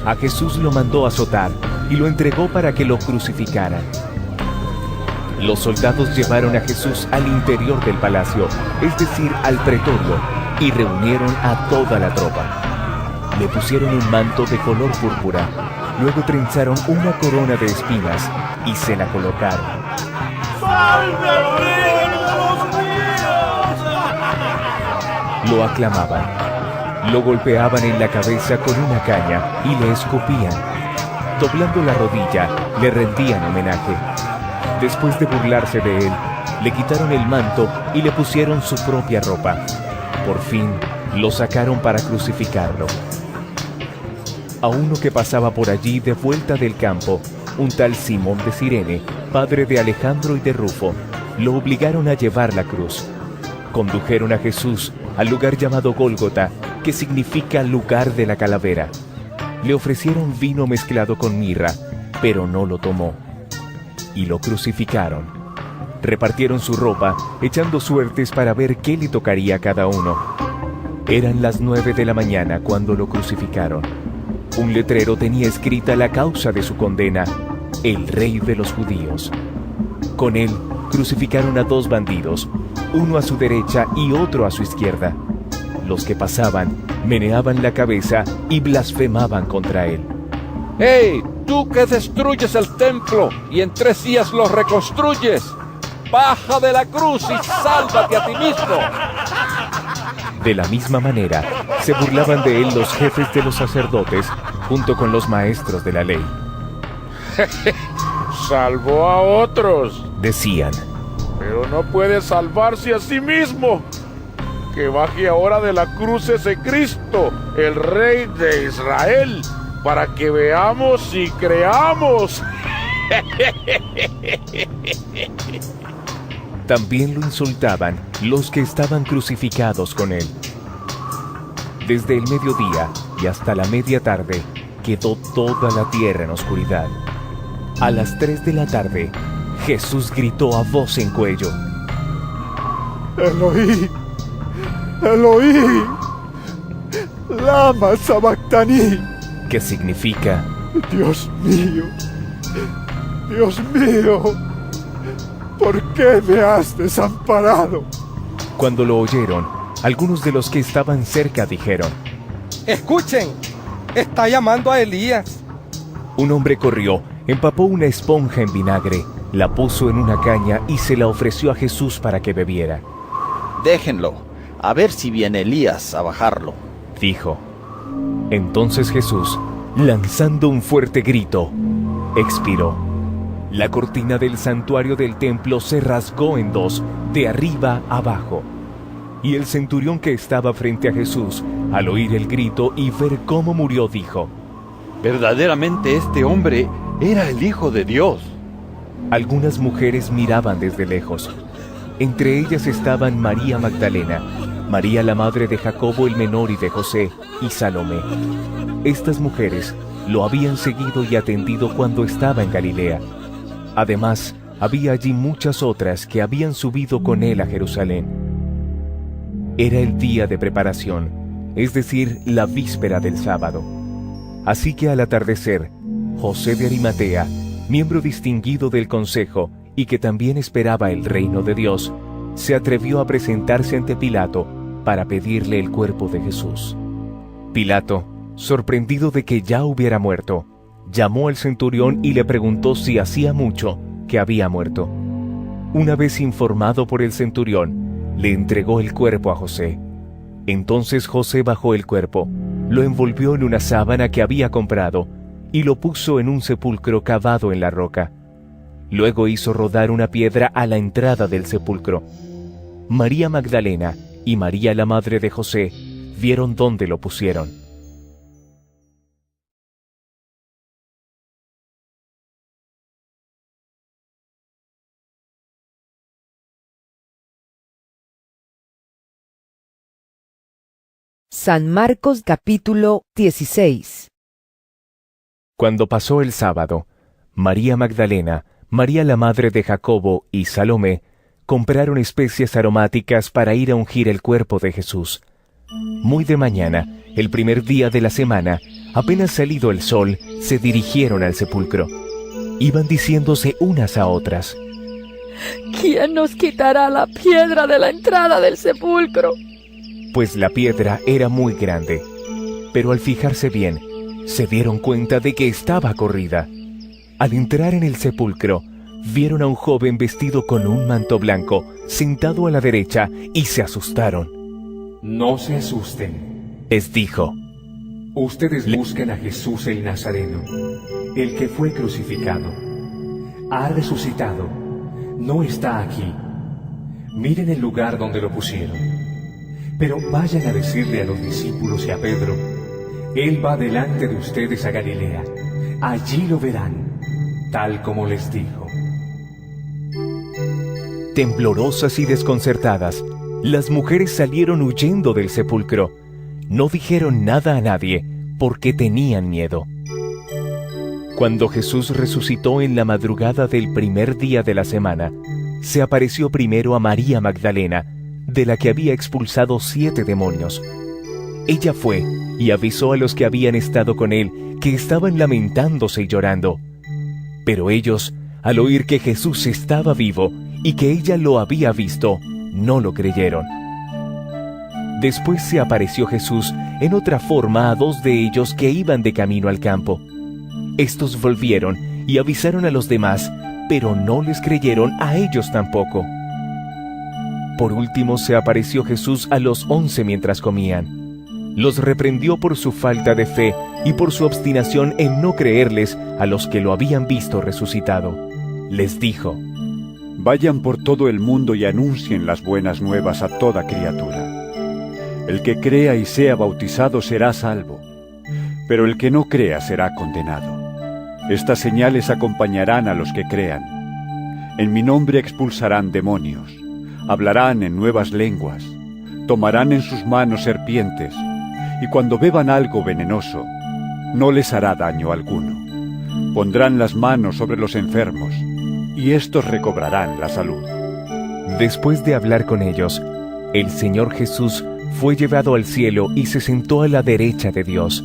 A Jesús lo mandó azotar y lo entregó para que lo crucificaran. Los soldados llevaron a Jesús al interior del palacio, es decir, al pretorio, y reunieron a toda la tropa. Le pusieron un manto de color púrpura, luego trenzaron una corona de espinas y se la colocaron. ¡Salve al rey de los judíos! Lo aclamaban, lo golpeaban en la cabeza con una caña y le escupían. Doblando la rodilla, le rendían homenaje. Después de burlarse de él, le quitaron el manto y le pusieron su propia ropa. Por fin, lo sacaron para crucificarlo. A uno que pasaba por allí de vuelta del campo, un tal Simón de Cirene, padre de Alejandro y de Rufo, lo obligaron a llevar la cruz. Condujeron a Jesús al lugar llamado Gólgota, que significa lugar de la calavera. Le ofrecieron vino mezclado con mirra, pero no lo tomó. Y lo crucificaron. Repartieron su ropa, echando suertes para ver qué le tocaría a cada uno. Eran las 9 de la mañana cuando lo crucificaron. Un letrero tenía escrita la causa de su condena: el rey de los judíos. Con él crucificaron a 2 bandidos, uno a su derecha y otro a su izquierda. Los que pasaban meneaban la cabeza y blasfemaban contra él. ¡Hey! ¡Tú que destruyes el templo y en 3 días lo reconstruyes! ¡Baja de la cruz y sálvate a ti mismo! De la misma manera, se burlaban de él los jefes de los sacerdotes, junto con los maestros de la ley. Salvó a otros, decían. pero no puede salvarse a sí mismo. Que baje ahora de la cruz ese Cristo, el Rey de Israel, para que veamos y creamos. También lo insultaban los que estaban crucificados con él. Desde el mediodía y hasta la media tarde quedó toda la tierra en oscuridad. A las 3 de la tarde, Jesús gritó a voz en cuello: Eloí, Eloí, lama sabactani. Que significa: Dios mío, ¿por qué me has desamparado? Cuando lo oyeron, algunos de los que estaban cerca dijeron: Escuchen, está llamando a Elías. Un hombre corrió, empapó una esponja en vinagre, la puso en una caña y se la ofreció a Jesús para que bebiera. Déjenlo, a ver si viene Elías a bajarlo, dijo. Entonces Jesús, lanzando un fuerte grito, expiró. La cortina del santuario del templo se rasgó en 2, de arriba abajo. Y el centurión que estaba frente a Jesús, al oír el grito y ver cómo murió, dijo: verdaderamente este hombre era el Hijo de Dios. Algunas mujeres miraban desde lejos. Entre ellas estaban María Magdalena, María la madre de Jacobo el menor y de José, y Salomé. Estas mujeres lo habían seguido y atendido cuando estaba en Galilea. Además, había allí muchas otras que habían subido con él a Jerusalén. Era el día de preparación, es decir, la víspera del sábado. Así que al atardecer, José de Arimatea, miembro distinguido del consejo y que también esperaba el reino de Dios, se atrevió a presentarse ante Pilato para pedirle el cuerpo de Jesús. Pilato, sorprendido de que ya hubiera muerto, llamó al centurión y le preguntó si hacía mucho que había muerto. Una vez informado por el centurión, le entregó el cuerpo a José. Entonces José bajó el cuerpo, lo envolvió en una sábana que había comprado y lo puso en un sepulcro cavado en la roca. Luego hizo rodar una piedra a la entrada del sepulcro. María Magdalena y María la madre de José vieron dónde lo pusieron. San Marcos capítulo 16. Cuando pasó el sábado, María Magdalena, María la madre de Jacobo y Salomé compraron especias aromáticas para ir a ungir el cuerpo de Jesús. Muy de mañana, el primer día de la semana, apenas salido el sol, se dirigieron al sepulcro. Iban diciéndose unas a otras: ¿Quién nos quitará la piedra de la entrada del sepulcro? Pues la piedra era muy grande. Pero al fijarse bien, se dieron cuenta de que estaba corrida. Al entrar en el sepulcro, vieron a un joven vestido con un manto blanco, sentado a la derecha, y se asustaron. No se asusten, Les dijo: ustedes buscan a Jesús el Nazareno, el que fue crucificado. Ha resucitado, no está aquí. Miren el lugar donde lo pusieron. Pero vayan a decirle a los discípulos y a Pedro: Él va delante de ustedes a Galilea. Allí lo verán, tal como les dijo. Temblorosas y desconcertadas, las mujeres salieron huyendo del sepulcro. No dijeron nada a nadie, porque tenían miedo. Cuando Jesús resucitó en la madrugada del primer día de la semana, se apareció primero a María Magdalena, de la que había expulsado 7 demonios. Ella fue y avisó a los que habían estado con él que estaban lamentándose y llorando. Pero ellos, al oír que Jesús estaba vivo y que ella lo había visto, no lo creyeron. Después se apareció Jesús en otra forma a 2 de ellos que iban de camino al campo. Estos volvieron y avisaron a los demás, pero no les creyeron a ellos tampoco. Por último se apareció Jesús a los 11 mientras comían. Los reprendió por su falta de fe y por su obstinación en no creerles a los que lo habían visto resucitado. Les dijo: Vayan por todo el mundo y anuncien las buenas nuevas a toda criatura. El que crea y sea bautizado será salvo, pero el que no crea será condenado. Estas señales acompañarán a los que crean. En mi nombre expulsarán demonios, hablarán en nuevas lenguas, tomarán en sus manos serpientes, y cuando beban algo venenoso, no les hará daño alguno. Pondrán las manos sobre los enfermos, y éstos recobrarán la salud. Después de hablar con ellos, el Señor Jesús fue llevado al cielo y se sentó a la derecha de Dios.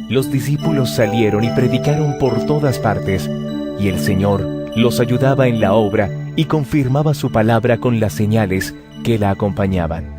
Los discípulos salieron y predicaron por todas partes, y el Señor los ayudaba en la obra y confirmaba su palabra con las señales que la acompañaban.